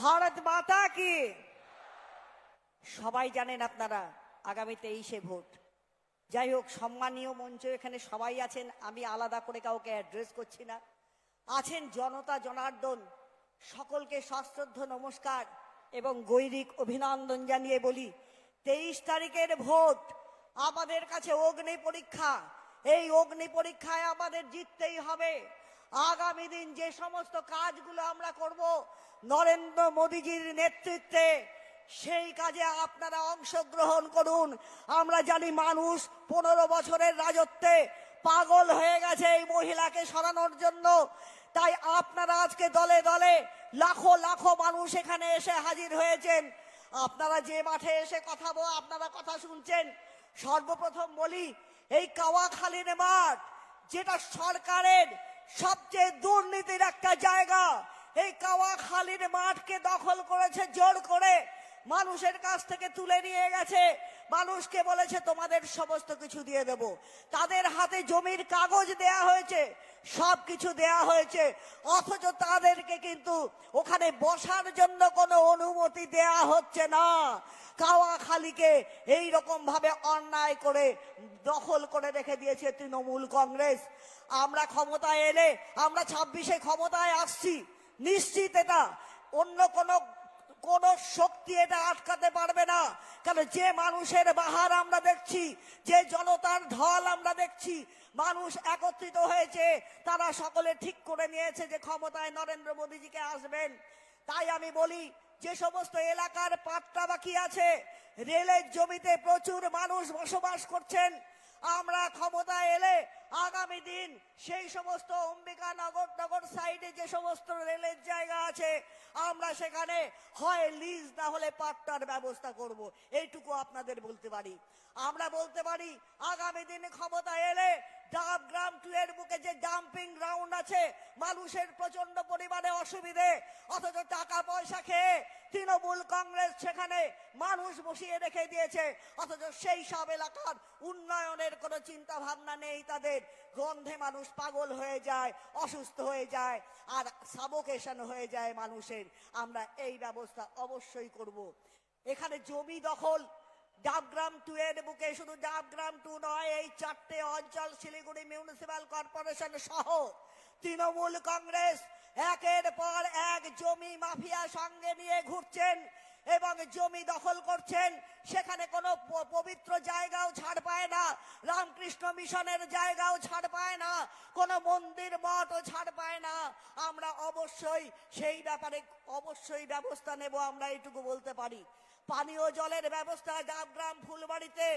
ভারত মাতা কি। সবাই জানেন আপনারা আগামী 23শে ভোট। যাই হোক, সম্মানীয় মঞ্চ এখানে সবাই আছেন, আমি আলাদা করে কাউকে অ্যাড্রেস করছি না। আছেন জনতা জনার্দন, সকলকে সশ্রদ্ধ নমস্কার এবং গৈরিক অভিনন্দন জানিয়ে বলি, 23 তারিখের ভোট আমাদের কাছে অগ্নি পরীক্ষা। এই অগ্নি পরীক্ষায় আমাদের জিততেই হবে। আগামী দিন যে সমস্ত কাজগুলো আমরা করব নরেন্দ্র মোদীজির নেতৃত্বে, সেই কাজে আপনারা অংশগ্রহণ করুন। আমরা জানি মানুষ 15 বছরের রাজত্বে পাগল হয়ে গেছে এই মহিলাকে সরানোর জন্য। তাই আপনারা আজকে দলে দলে লাখো লাখো মানুষ এখানে এসে হাজির হয়েছেন। আপনারা যে মাঠে এসে আপনারা কথা শুনছেন, সর্বপ্রথম বলি, এই কাওয়াখালীর মাঠ যেটা সরকারের সবচেয়ে দুর্নীতির একটা জায়গা, এই কাওয়াখালীর মাঠকে দখল করেছে জোর করে, মানুষের কাছ থেকে তুলে নিয়ে গেছে। মানুষকে বলেছে তোমাদের সমস্ত কিছু দিয়ে দেব। তাদের হাতে জমির কাগজ দেয়া হয়েছে, সবকিছু দেয়া হয়েছে, অথচ তাদেরকে কিন্তু ওখানে বসার জন্য কোনো অনুমতি দেয়া হচ্ছে না। কাওয়াখালীকে এইরকম ভাবে অন্যায় করে দখল করে রেখে দিয়েছে তৃণমূল কংগ্রেস। আমরা ক্ষমতায় এলে, আমরা 26-এ ক্ষমতায় আসছি, নিশ্চিত এটা অন্য কোন শক্তি এটা আটকাতে পারবে না। কারণ যে মানুষের বাহার আমরা দেখছি, যে জনতার ঢল আমরা দেখছি, মানুষ একত্রিত হয়েছে, তারা সকলে ঠিক করে নিয়েছে যে ক্ষমতায় নরেন্দ্র মোদীজিকে আসবেন। তাই আমি বলি, যে সমস্ত এলাকার পাট্টা বাকি আছে, রেলের জমিতে প্রচুর মানুষ বসবাস করছেন, আমরা ক্ষমতায় এলে আগামী দিন সেই সমস্ত অম্বিকানগর সাইডে যে সমস্ত রেলের জায়গা আছে, আমরা সেখানে হয় লিজ না হলে পাট্টার ব্যবস্থা করব। এইটুকু আপনাদের বলতে পারি। আমরা বলতে পারি, আগামী দিনে ক্ষমতায় এলে ডাবগ্রাম 2 এর বুকে যে ডাম্পিং গ্রাউন্ড আছে, মানুষের প্রচন্ড পরিমাণে অসুবিধে, অথচ টাকা পয়সা খেয়ে তৃণমূল কংগ্রেস সেখানে মানুষ বসিয়ে রেখে দিয়েছে, অথচ সেই সব এলাকার উন্নয়নের কোনো চিন্তা ভাবনা নেই তাদের। গন্ধে মানুষ পাগল হয়ে যায়, অসুস্থ হয়ে যায়, আর সাবোকেশন হয়ে যায় মানুষের। আমরা এই ব্যবস্থা অবশ্যই করব। এখানে জমি দখল ডাবগ্রাম 2 এর বুকে, শুধু ডাবগ্রাম 2 নয়, এই 4টে অঞ্চল, শিলিগুড়ি মিউনিসিপ্যাল কর্পোরেশন সহ তৃণমূল কংগ্রেস একের পর এক জমি মাফিয়া সঙ্গে নিয়ে ঘুরছেন এবং জমি দখল করছেন। সেখানে কোনো পবিত্র জায়গাও ছাড় পায় না, রামকৃষ্ণ মিশনের জায়গাও ছাড় পায় না, কোনো মন্দির মঠও ছাড় পায় না। আমরা অবশ্যই সেই ব্যাপারে ব্যবস্থা নেব, আমরা এইটুকু বলতে পারি। পানীয় জলের ব্যবস্থা ডাবগ্রাম ফুলবাড়িতে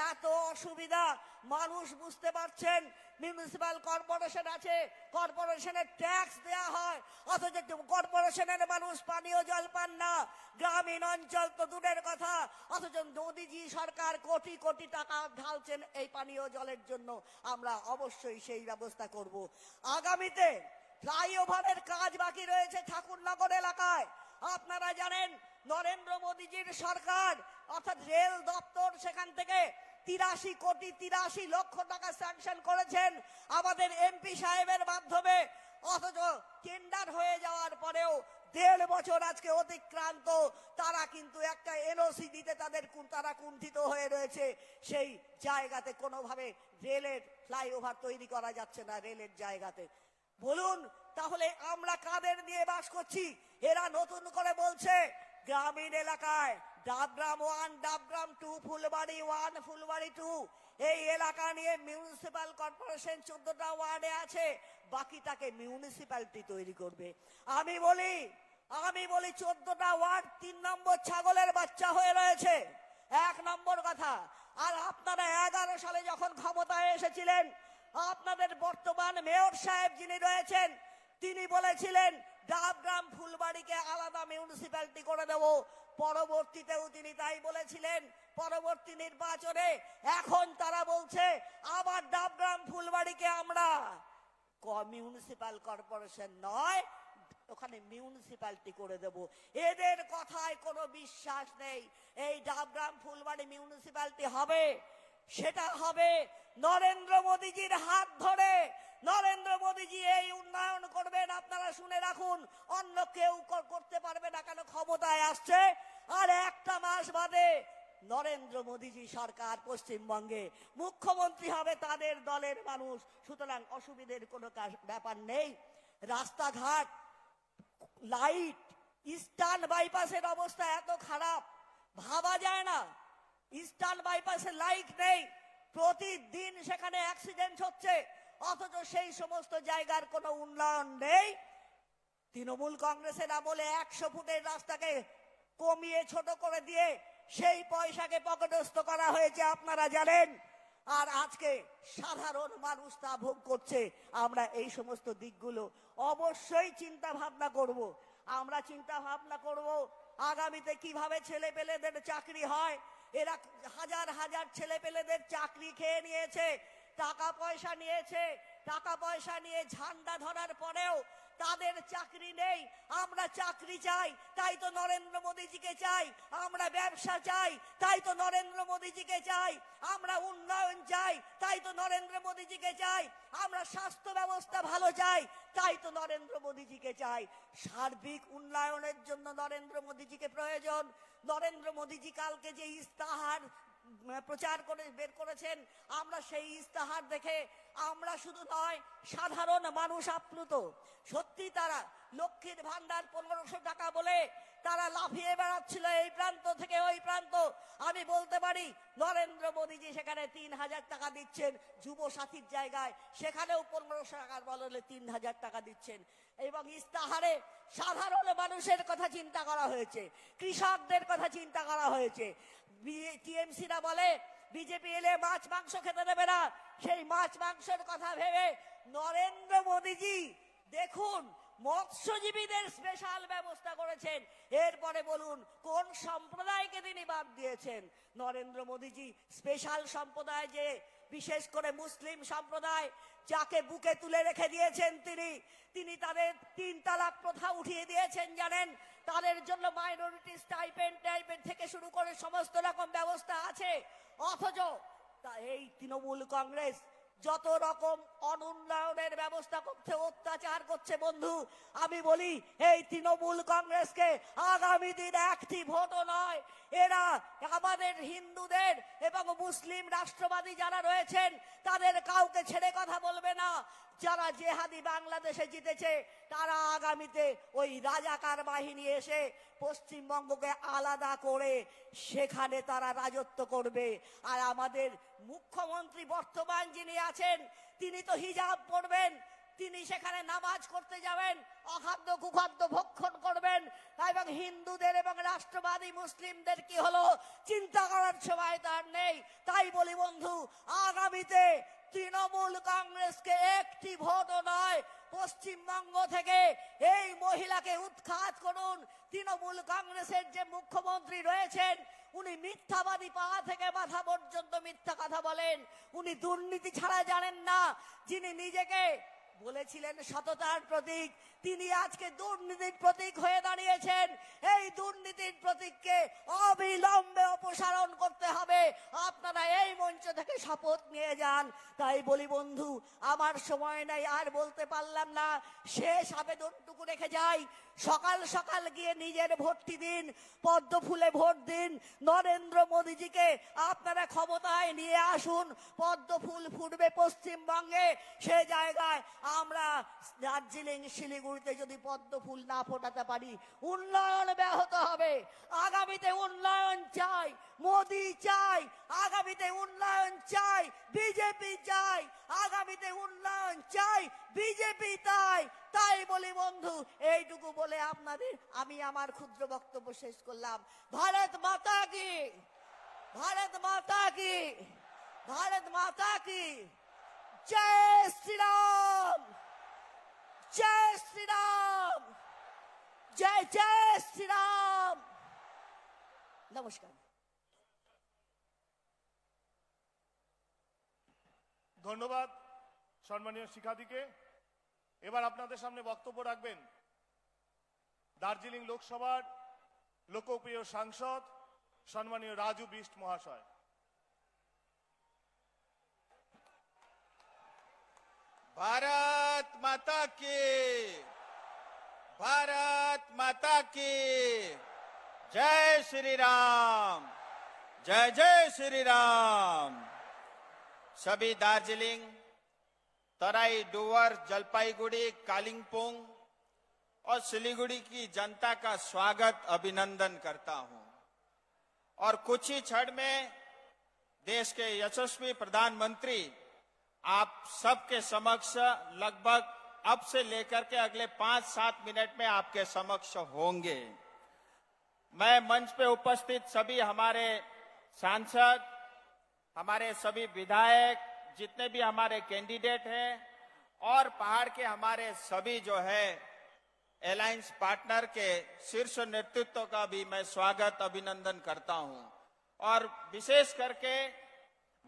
এত অসুবিধা, মানুষ বুঝতে পারছেন। মিউনিসিপ্যাল কর্পোরেশন আছে, কর্পোরেশনের ট্যাক্স দেয়া হয়, অথচ কর্পোরেশনের মানুষ পানীয় জল পান না। গ্রামীণ অঞ্চল তো দূরের কথা, অথচ মোদীজি সরকার কোটি কোটি টাকা ঢালছেন এই পানীয় জলের জন্য। আমরা অবশ্যই সেই ব্যবস্থা করব। আগামীতে ফ্লাইওভারের কাজ বাকি রয়েছে ঠাকুরনগর এলাকায়। আপনারা জানেন নরেন্দ্র মোদীজির সরকার অর্থাৎ রেল দপ্তর সেখান থেকে 83 লক্ষ টাকা স্যাংশন করেছেন আমাদের এমপি সাহেবের মাধ্যমে, অথচ টেন্ডার হয়ে যাওয়ার পরেও 1.5 বছর আজকে অতিক্রান্ত, তারা কিন্তু একটা এনওসি দিতে তারা কুণ্ঠিত হয়ে রয়েছে। সেই জায়গাতে কোনোভাবে রেলের ফ্লাইওভার তৈরি করা যাচ্ছে না রেলের জায়গাতে। বলুন তাহলে আমরা কাদের নিয়ে বাস করছি? এরা নতুন করে বলছে গ্রামীণ এলাকায় ডাবগ্রাম 1, ডাবগ্রাম 2, ফুলবাড়ি 1, ফুলবাড়ি 2, এই এলাকা নিয়ে মিউনিসিপ্যাল কর্পোরেশন 14টা ওয়ার্ডে আছে, বাকিটাকে মিউনিসিপ্যালিটি তৈরি করবে। আমি বলি 14টা ওয়ার্ড 3 নম্বর ছাগলের বাচ্চা হয়ে রয়েছে, 1 নম্বর কথা। আর আপনারা 11 সালে যখন ক্ষমতায় এসেছিলেন, আপনাদের বর্তমান মেয়র সাহেব যিনি রয়েছেন, তিনি বলেছিলেন ডাবগ্রাম ফুলবাড়িকে আলাদা মিউনিসিপ্যালিটি করে দেব। পরবর্তীতেও তিনি তাই বলেছিলেন। পরবর্তী নির্বাচনে এখন তারা বলছে আবার ডাবগ্রাম ফুলবাড়িকে আমরা মিউনিসিপ্যাল কর্পোরেশন নয়, ওখানে মিউনিসিপ্যালিটি করে দেব। এদের কথায় কোনো বিশ্বাস নেই। এই ডাবগ্রাম ফুলবাড়ি মিউনিসিপ্যালিটি হবে, সেটা হবে নরেন্দ্র মোদীজির হাত ধরে। নরেন্দ্র মোদীজি এই উন্নয়ন করবেন, আপনারা শুনে রাখুন, অন্য কেউ করতে পারবে না। কেন? খবর আসছে, আর একটা মাস বাদে নরেন্দ্র মোদীজি সরকার পশ্চিমবঙ্গে মুখ্যমন্ত্রী হবে তাদের দলের মানুষ। সুতরাং অসুবিধের কোনো ব্যাপার নেই। রাস্তাঘাট, লাইট, ইস্টার্ন বাইপাসের অবস্থা এত খারাপ ভাবা যায় না। ইস্টার্ন বাইপাসে লাইট নেই, প্রতিদিন সেখানে অ্যাক্সিডেন্ট হচ্ছে, অথচ সেই সমস্ত জায়গার কোনো উন্নয়ন নেই। তৃণমূল কংগ্রেসের আমলে 100 ফুটের রাস্তাকে কমিয়ে ছোট করে দিয়ে সেই পয়সাকে পকেটস্থ করা হয়েছে, আপনারা জানেন। আর আজকে সাধারণ মানুষ তা ভোগ করছে। আমরা এই সমস্ত দিকগুলো অবশ্যই চিন্তা ভাবনা করব। আমরা চিন্তা ভাবনা করব আগামীতে কিভাবে ছেলেপেলেদের চাকরি হয়। এরা হাজার হাজার ছেলেপেলেদের চাকরি খেয়ে নিয়েছে, টাকা পয়সা নিয়েছে, টাকা পয়সা নিয়ে ঝান্ডা ধরার পরেও তাদের চাকরি নেই। আমরা চাকরি চাই, তাই তো নরেন্দ্র মোদীজিকে চাই। আমরা ব্যবসা চাই, তাই তো নরেন্দ্র মোদীজিকে চাই। আমরা উন্নয়ন চাই, তাই তো নরেন্দ্র মোদীজিকে চাই। আমরা স্বাস্থ্য ব্যবস্থা ভালো চাই, তাই তো নরেন্দ্র মোদীজিকে চাই। সার্বিক উন্নয়নের জন্য নরেন্দ্র মোদীজিকে প্রয়োজন। নরেন্দ্র মোদীজি কালকে যে ইস্তাহার প্রচার করে বের করেছেন, আমরা সেই ইস্তাহার দেখে আমরা শুধু নয়, সাধারণ মানুষ আপ্লুত। সত্যি তারা লক্ষ্মীর ভান্ডার 1500 টাকা বলে তারা লাফিয়ে বেড়াচ্ছিল এই প্রান্ত থেকে ওই প্রান্ত। আমি বলতে পারি নরেন্দ্র মোদীজি সেখানে 3000 টাকা দিচ্ছেন, যুব সাথীর জায়গায় সেখানেও 1500 টাকার বদলে 3000 টাকা দিচ্ছেন। এবং ইস্তাহারে সাধারণ মানুষের কথা চিন্তা করা হয়েছে, কৃষকদের কথা চিন্তা করা হয়েছে। টিএমসিরা বলে বিজেপি এলে মাছ মাংস খেতে দেবে না, সেই মাছ মাংসের কথা ভেবে নরেন্দ্র মোদীজি দেখুন মৎস্যজীবীদের স্পেশাল ব্যবস্থা করেছেন। এরপরে বলুন কোন সম্প্রদায়কে তিনি বাদ দিয়েছেন? নরেন্দ্র মোদীজি স্পেশাল সম্প্রদায়, যে বিশেষ করে মুসলিম সম্প্রদায়, যাকে বুকে তুলে রেখে দিয়েছেন তিনি তাদের 3 তালাক প্রথা উঠিয়ে দিয়েছেন জানেন। তাদের জন্য মাইনরিটি স্টাইপেন্ড থেকে শুরু করে সমস্ত রকম ব্যবস্থা আছে। অথচ এই তৃণমূল কংগ্রেস যত রকম অনুন্নয়নের ব্যবস্থা করছে, অত্যাচার করছে। বন্ধু আমি বলি এই তৃণমূল কংগ্রেসকে আগামী দিন একটি ভোটও নয়, এরা আমাদের হিন্দুদের এবং মুসলিম রাষ্ট্রবাদী যারা রয়েছেন তাদের কাউকে ছেড়ে কথা বলবে না। যারা জেহাদি বাংলাদেশে জিতেছে তারা আগামীতে ওই রাজাকার বাহিনী এসে পশ্চিমবঙ্গকে আলাদা করে সেখানে তারা রাজত্ব করবে। আর আমাদের মুখ্যমন্ত্রী বর্তমান যিনি আছেন তিনি তো হিজাব পরবেন, তিনি সেখানে নামাজ করতে যাবেন, অখাদ্য কুখাদ্য ভক্ষণ করবেন, এবং হিন্দুদের এবং রাষ্ট্রবাদী মুসলিমদের কি হলো চিন্তা করার সময় তার নেই। তাই বলি বন্ধু আগামীতে তৃণমূল কংগ্রেসকে একটি ভোটও নয়, পশ্চিমবঙ্গ থেকে এই মহিলাকে উৎখাত করুন। তৃণমূল কংগ্রেসের যে মুখ্যমন্ত্রী রয়েছেন উনি মিথ্যাবাদী, পা থেকে মাথা পর্যন্ত মিথ্যা কথা বলেন। উনি দুর্নীতি ছাড়া জানেন না। যিনি নিজেকে বলেছিলেন সততার প্রতীক, তিনি আজকে দুর্নীতির প্রতীক হয়ে দাঁড়িয়েছেন। এই দুর্নীতির প্রতীককে অবিলম্বে অপসারণ করতে হবে। আপনারা এই মঞ্চ থেকে শপথ নিয়ে যান। তাই বলি বন্ধু আমার সময় নাই, আর বলতে পারলাম না, শেষ আবেদনটুকু রেখে যাই। সকাল সকাল গিয়ে নিজের ভোটটি দিন, পদ্ম ফুলে ভোট দিন। নরেন্দ্র মোদীজিকে আপনারা ক্ষমতায় নিয়ে আসুন। পদ্ম ফুল ফুটবে পশ্চিমবঙ্গে, সে জায়গায় আমরা দার্জিলিং শিলিগুড়িতে যদি পদ্ম ফুল না ফোটাতে পারি উন্নয়ন ব্যাহত হবে। আগামীতে উন্নয়ন চাই, মোদী চাই, আগামীতে উন্নয়ন চাই, বিজেপি চাই, আগামীতে উন্নয়ন চাই, বিজেপি তাই। তাই বলি বন্ধু এইটুকু বলে আপনাদের আমি আমার ক্ষুদ্র বক্তব্য শেষ করলাম। ভারত মাতা কি, ভারত মাতা কি, ভারত মাতা কি জয় শ্রীরাম, জয় শ্রীরাম, জয় জয় শ্রীরাম। নমস্কার। ধন্যবাদ সম্মানীয় শিখাদিকে। এবার আপনাদের সামনে বক্তব্য রাখবেন দার্জিলিং লোকসভার লোকপ্রিয় সাংসদ সম্মানীয় রাজু বিষ্ট মহাশয়। भारत माता की, भारत माता की जय श्री राम, जय जय श्री राम। सभी दार्जिलिंग, तराई डुवर्स, जलपाईगुड़ी, कालिंपोंग और सिलीगुड़ी की जनता का स्वागत अभिनंदन करता हूं। और कुछ ही क्षण में देश के यशस्वी प्रधानमंत्री आप सबके समक्ष लगभग अब से लेकर के अगले 5-7 मिनट में आपके समक्ष होंगे। मैं मंच पे उपस्थित सभी हमारे सांसद, हमारे सभी विधायक, जितने भी हमारे कैंडिडेट हैं और पहाड़ के हमारे सभी जो है अलायंस पार्टनर के शीर्ष नेतृत्व का भी मैं स्वागत अभिनंदन करता हूं। और विशेष करके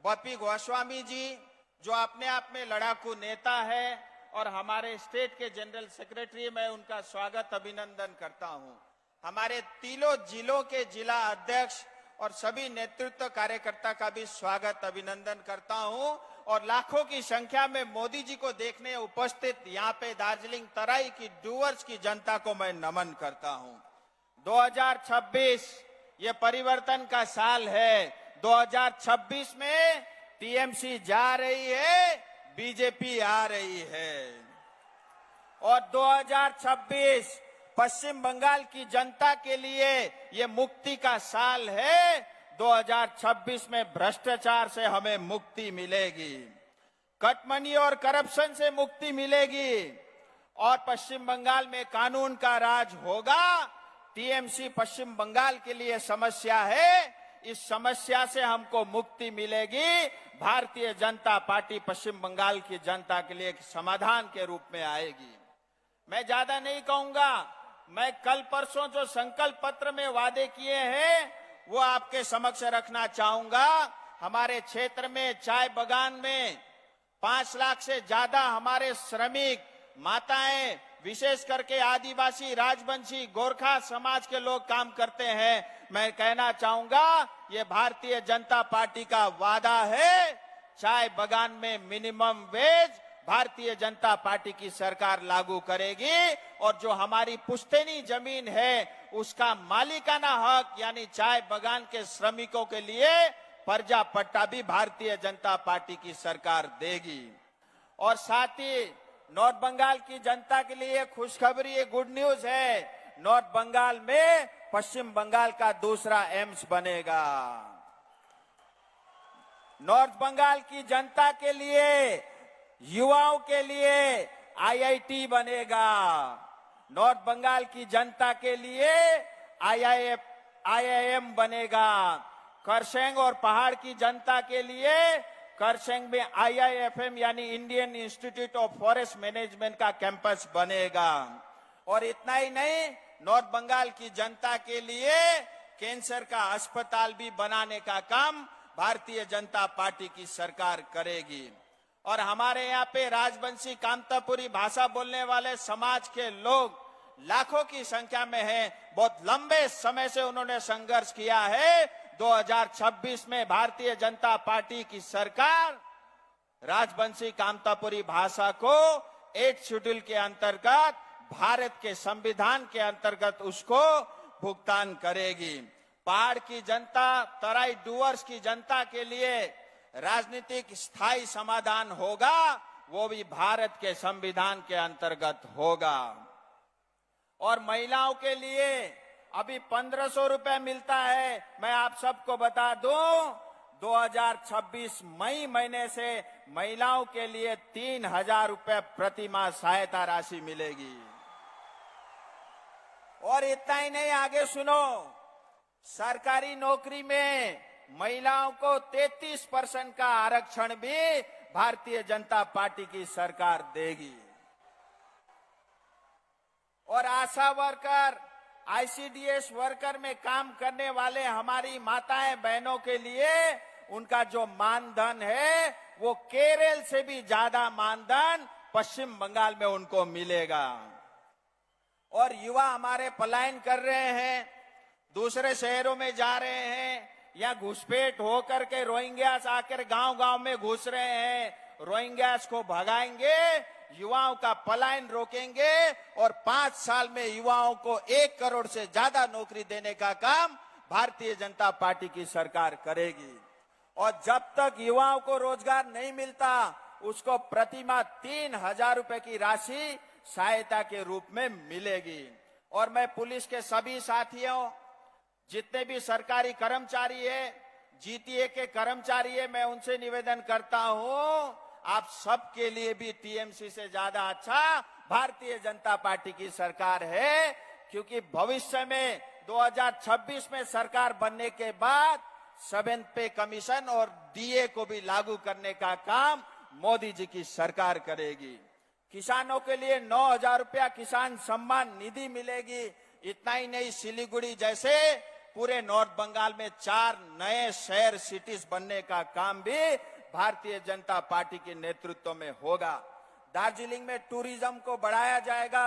बपी गोस्वामी जी जो अपने आप में लड़ाकू नेता है और हमारे स्टेट के जनरल सेक्रेटरी, मैं उनका स्वागत अभिनंदन करता हूं। हमारे तीनों जिलों के जिला अध्यक्ष और सभी नेतृत्व कार्यकर्ता का भी स्वागत अभिनंदन करता हूं। और लाखों की संख्या में मोदी जी को देखने उपस्थित यहाँ पे दार्जिलिंग तराई की डुवर्स की जनता को मैं नमन करता हूं। 2026 ये परिवर्तन का साल है। 2026 में टीएमसी जा रही है, बीजेपी आ रही है। और 2026 पश्चिम बंगाल की जनता के लिए ये मुक्ति का साल है। 2026 में भ्रष्टाचार से हमें मुक्ति मिलेगी, कटमनी और करप्शन से मुक्ति मिलेगी और पश्चिम बंगाल में कानून का राज होगा। टीएमसी पश्चिम बंगाल के लिए समस्या है, इस समस्या से हमको मुक्ति मिलेगी। भारतीय जनता पार्टी पश्चिम बंगाल की जनता के लिए एक समाधान के रूप में आएगी। मैं ज्यादा नहीं कहूंगा, मैं कल परसों जो संकल्प पत्र में वादे किए हैं वो आपके समक्ष रखना चाहूंगा। हमारे क्षेत्र में चाय बगान में 5 लाख से ज्यादा हमारे श्रमिक माताएं, विशेष करके आदिवासी, राजवंशी, गोरखा समाज के लोग काम करते हैं। मैं कहना चाहूंगा ये भारतीय जनता पार्टी का वादा है। चाय बगान में minimum wage Bharatiya Janata party की सरकार लागू करेगी और जो हमारी पुश्तैनी जमीन है उसका मालिकाना हक यानी चाय बगान के श्रमिकों के लिए पर्जा पट्टा भी भारतीय जनता पार्टी की सरकार देगी। और साथ ही नॉर्थ बंगाल की जनता के लिए खुशखबरी, ये गुड न्यूज है। नॉर्थ बंगाल में पश्चिम बंगाल का दूसरा एम्स बनेगा। नॉर्थ बंगाल की जनता के लिए, युवाओं के लिए आईआईटी बनेगा। नॉर्थ बंगाल की जनता के लिए आईआईएम बनेगा। करसेंग और पहाड़ की जनता के लिए करसेंग में आईआईएफएम यानी Indian institute of forest management का कैंपस बनेगा। और इतना ही नहीं, नॉर्थ बंगाल की जनता के लिए कैंसर का अस्पताल भी बनाने का काम भारतीय जनता पार्टी की सरकार करेगी। और हमारे यहाँ पे राजवंशी, कामतापुरी भाषा बोलने वाले समाज के लोग लाखों की संख्या में हैं। बहुत लंबे समय से उन्होंने संघर्ष किया है। 2026 में भारतीय जनता पार्टी की सरकार राजवंशी, कामतापुरी भाषा को 8 शेड्यूल के अंतर्गत, भारत के संविधान के अंतर्गत उसको भुगतान करेगी। पहाड़ की जनता, तराई डुवर्स की जनता के लिए राजनीतिक स्थायी समाधान होगा, वो भी भारत के संविधान के अंतर्गत होगा। और महिलाओं के लिए अभी 1500 रुपए मिलता है। मैं आप सबको बता दूं, 2026 मई महीने से महिलाओं के लिए 3000 रुपए प्रति माह सहायता राशि मिलेगी। और इतना ही नहीं, आगे सुनो, सरकारी नौकरी में महिलाओं को 33% का आरक्षण भी भारतीय जनता पार्टी की सरकार देगी। और आशा वर्कर, आईसीडीएस वर्कर में काम करने वाले हमारी माताएं बहनों के लिए उनका जो मानधन है वो केरल से भी ज्यादा मानधन पश्चिम बंगाल में उनको मिलेगा। और युवा हमारे पलायन कर रहे हैं, दूसरे शहरों में जा रहे हैं या घुसपैठ होकर के रोहिंग्यास आकर गांव-गांव में घुस रहे हैं। रोहिंग्यास को भगाएंगे, युवाओं का पलायन रोकेंगे और 5 साल में युवाओं को 1 करोड़ से ज्यादा नौकरी देने का काम भारतीय जनता पार्टी की सरकार करेगी। और जब तक युवाओं को रोजगार नहीं मिलता, उसको प्रतिमाह 3,000 रुपए की राशि सहायता के रूप में मिलेगी। और मैं पुलिस के सभी साथियों, जितने भी सरकारी कर्मचारी है, जीटीए के कर्मचारी है, मैं उनसे निवेदन करता हूं, आप सबके लिए भी टीएमसी से ज्यादा अच्छा भारतीय जनता पार्टी की सरकार है। क्योंकि भविष्य में 2026 में सरकार बनने के बाद 7th पे कमीशन और डीए को भी लागू करने का काम मोदी जी की सरकार करेगी। किसानों के लिए 9,000 रुपया किसान सम्मान निधि मिलेगी। इतना ही नहीं, सिलीगुड़ी जैसे पूरे नॉर्थ बंगाल में 4 नए शहर सिटीज बनने का काम भी भारतीय जनता पार्टी के नेतृत्व में होगा। दार्जिलिंग में टूरिज्म को बढ़ाया जाएगा,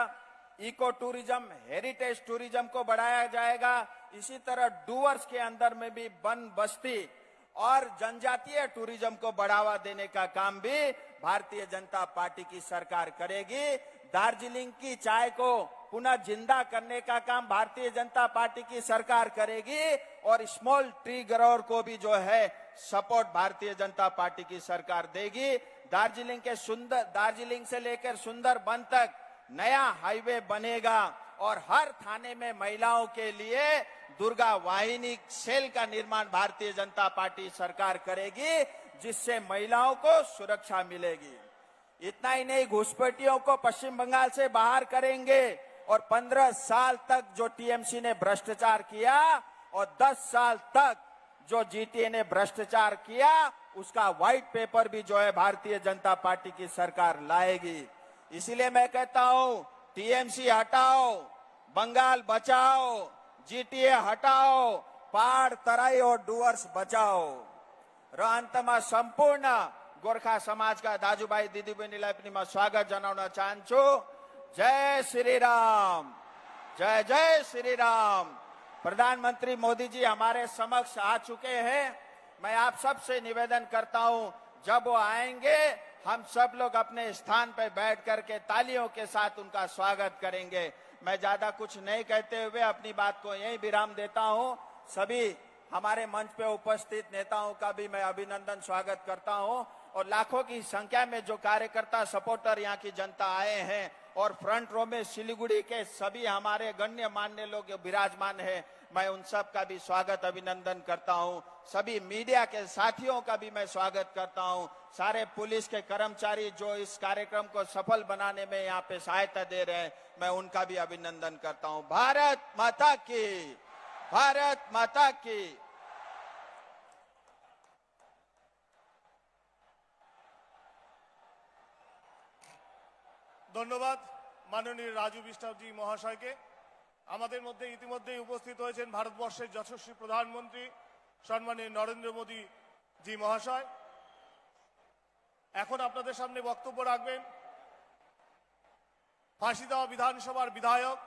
इको टूरिज्म, हेरिटेज टूरिज्म को बढ़ाया जाएगा। इसी तरह डुवर्स के अंदर में भी वन बस्ती और जनजातीय टूरिज्म को बढ़ावा देने का काम भी भारतीय जनता पार्टी की सरकार करेगी। दार्जिलिंग की चाय को पुनः जिंदा करने का काम भारतीय जनता पार्टी की सरकार करेगी। और स्मॉल ट्री ग्रोअर को भी जो है सपोर्ट भारतीय जनता पार्टी की सरकार देगी। दार्जिलिंग से लेकर सुंदरबन तक नया हाईवे बनेगा और हर थाने में महिलाओं के लिए दुर्गा वाहिनी सेल का निर्माण भारतीय जनता पार्टी सरकार करेगी, जिससे महिलाओं को सुरक्षा मिलेगी। इतना ही नहीं, घुसपैठियों को पश्चिम बंगाल से बाहर करेंगे और 15 साल तक जो टीएमसी ने भ्रष्टाचार किया और 10 साल तक जो जीटीए ने भ्रष्टाचार किया, उसका व्हाइट पेपर भी जो है भारतीय जनता पार्टी की सरकार लाएगी। इसीलिए मैं कहता हूं, टीएमसी हटाओ, बंगाल बचाओ, जीटीए हटाओ, पहाड़ तराई और डुवर्स बचाओ। र अंतमा संपूर्ण गोर्खा समाजका दाजुभाइ दिदीबहिनीलाई पनि म स्वागत जनाउन चाहन्छु। जय श्री राम, जय जय श्री राम। प्रधानमंत्री मोदी जी हमारे समक्ष आ चुके हैं। मैं आप सबसे निवेदन करता हूं, जब वो आएंगे हम सब लोग अपने स्थान पर बैठ करके तालियों के साथ उनका स्वागत करेंगे। मैं ज्यादा कुछ नहीं कहते हुए अपनी बात को यहीं विराम देता हूं। सभी हमारे मंच पे उपस्थित नेताओं का भी मैं अभिनंदन स्वागत करता हूं और लाखों की संख्या में जो कार्यकर्ता सपोर्टर यहाँ की जनता आए हैं और फ्रंट रो में सिलीगुड़ी के सभी हमारे गण्य मान्य लोग विराजमान हैं, मैं उन सब का भी स्वागत अभिनंदन करता हूं। सभी मीडिया के साथियों का भी मैं स्वागत करता हूं। सारे पुलिस के कर्मचारी जो इस कार्यक्रम को सफल बनाने में यहाँ पे सहायता दे रहे हैं, मैं उनका भी अभिनंदन करता हूं। भारत माता की, भारत माता की। ধন্যবাদ মাননীয় রাজু বিষ্ণবজি মহাশয়কে। আমাদের মধ্যে ইতিমধ্যেই উপস্থিত হয়েছেন ভারতবর্ষের যশস্বী প্রধানমন্ত্রী সম্মানীয় নরেন্দ্র মোদী জি মহাশয়। এখন আপনাদের সামনে বক্তব্য রাখবেন ফাঁসিদেওয়া বিধানসভার বিধায়ক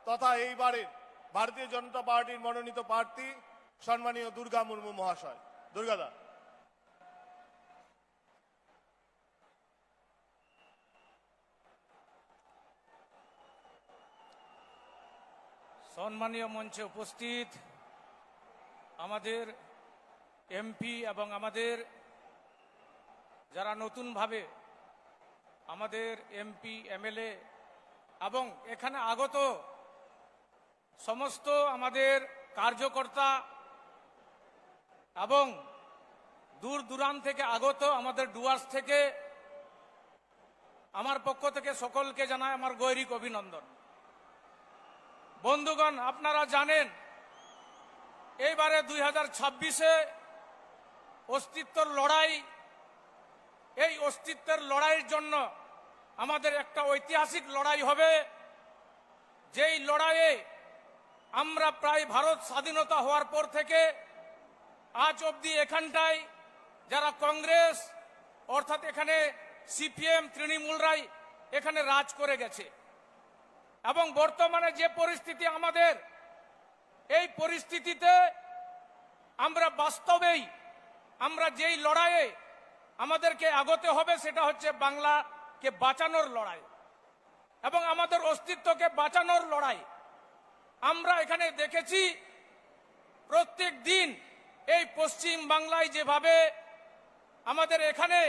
তথা এইবারের ভারতীয় জনতা পার্টির মনোনীত প্রার্থী সম্মানীয় দুর্গা মুর্মু মহাশয়। দুর্গাদা। সম্মানীয় মঞ্চে উপস্থিত আমাদের এমপি এবং আমাদের যারা নতুনভাবে আমাদের এমপি এমএলএ এবং এখানে আগত সমস্ত আমাদের কার্যকর্তা এবং দূর দূরান্ত থেকে আগত আমাদের ডুয়ার্স থেকে আমার পক্ষ থেকে সকলকে জানাই আমার গৈরিক অভিনন্দন। বন্ধুগণ, আপনারা জানেন এইবারে 2026-এ অস্তিত্বের লড়াই, এই অস্তিত্বের লড়াইয়ের জন্য আমাদের একটা ঐতিহাসিক লড়াই হবে, যেই লড়াইয়ে আমরা প্রায় ভারত স্বাধীনতা হওয়ার পর থেকে আজ অবধি এখানটায় যারা কংগ্রেস অর্থাৎ এখানে সিপিএম তৃণমূলরাই এখানে রাজ করে গেছে এবং বর্তমানে যে পরিস্থিতি আমাদের, এই পরিস্থিতিতে আমরা বাস্তবেই আমরা যেই লড়াইয়ে আমাদেরকে আগতে হবে, সেটা হচ্ছে বাংলাকে বাঁচানোর লড়াই এবং আমাদের অস্তিত্বকে বাঁচানোর লড়াই। আমরা এখানে দেখেছি প্রত্যেক দিন এই পশ্চিম বাংলায় যেভাবে আমাদের এখানে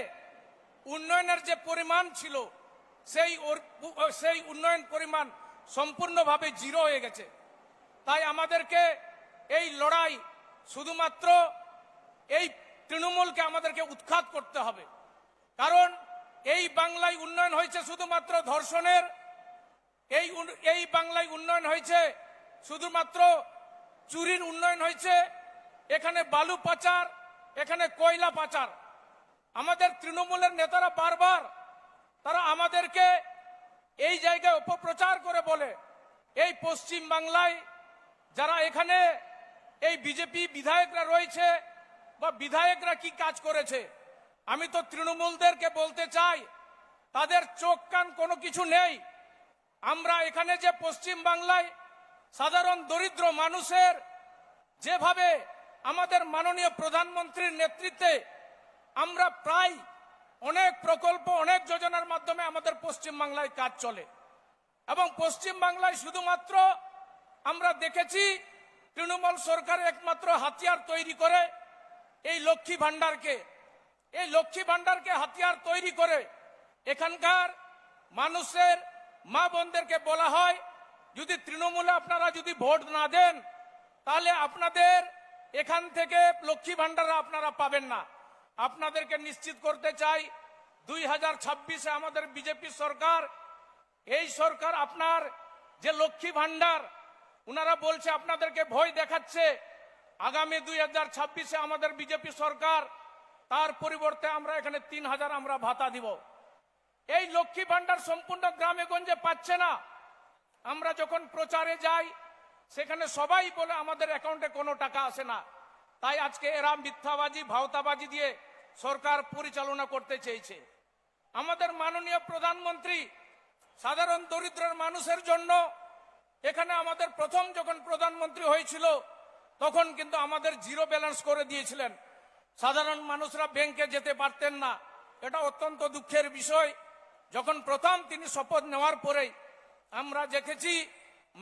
উন্নয়নের যে পরিমাণ ছিল সেই উন্নয়ন পরিমাণ সম্পূর্ণভাবে জিরো হয়ে গেছে। তাই আমাদেরকে এই লড়াই শুধুমাত্র এই তৃণমূলকে আমাদেরকে উৎখাত করতে হবে। কারণ এই বাংলায় উন্নয়ন হয়েছে শুধুমাত্র ধর্ষণের, এই বাংলায় উন্নয়ন হয়েছে শুধুমাত্র চুরির উন্নয়ন হয়েছে, এখানে বালু পাচার, এখানে কয়লা পাচার। আমাদের তৃণমূলের নেতারা বারবার তারা আমাদেরকে এই জায়গায় অপপ্রচার করে বলে এই পশ্চিম বাংলায় যারা এখানে এই বিজেপি বিধায়করা রয়েছে বা বিধায়করা কি কাজ করেছে। আমি তো তৃণমূলদেরকে বলতে চাই তাদের চোখ কান কোনো কিছু নেই। আমরা এখানে যে পশ্চিম বাংলায় সাধারণ দরিদ্র মানুষের যেভাবে আমাদের মাননীয় প্রধানমন্ত্রীর নেতৃত্বে আমরা প্রায় অনেক প্রকল্প, অনেক যোজনার মাধ্যমে আমাদের পশ্চিম বাংলায় কাজ চলে এবং পশ্চিম বাংলায় শুধুমাত্র আমরা দেখেছি তৃণমূল সরকার একমাত্র হাতিয়ার তৈরি করে এই লক্ষ্মী ভান্ডারকে হাতিয়ার তৈরি করে এখানকার মানুষের মা বোনদেরকে বলা হয় যদি তৃণমূলে আপনারা যদি ভোট না দেন তাহলে আপনাদের এখান থেকে লক্ষ্মী ভান্ডার আপনারা পাবেন না। আপনাদেরকে নিশ্চিত করতে চাই 2026-এ আমাদের বিজেপি সরকার, এই সরকার আপনার যে লক্ষ্মী ভান্ডার উনারা বলছে আপনাদেরকে ভয় দেখাচ্ছে, আগামী 2026-এ আমাদের বিজেপি সরকার তার পরিবর্তে আমরা এখানে 3000 আমরা ভাতা দিব। এই লক্ষ্মী ভান্ডার সম্পূর্ণ গ্রামে গঞ্জে পাচ্ছে না। আমরা যখন প্রচারে যাই সেখানে সবাই বলে আমাদের অ্যাকাউন্টে কোনো টাকা আসে না। তাই আজকে এরা মিথ্যাবাজি ভাওতাবাজি দিয়ে সরকার পরিচালনা করতে চেয়েছে। আমাদের মাননীয় প্রধানমন্ত্রী সাধারণ দরিদ্র মানুষের জন্য এখানে আমাদের প্রথম যখন প্রধানমন্ত্রী হয়েছিল তখন কিন্তু আমাদের জিরো ব্যালেন্স করে দিয়েছিলেন, সাধারণ মানুষরা ব্যাংকে যেতে পারতেন না। এটা অত্যন্ত দুঃখের বিষয়। যখন প্রথম তিনি শপথ নেওয়ার পরেই আমরা দেখেছি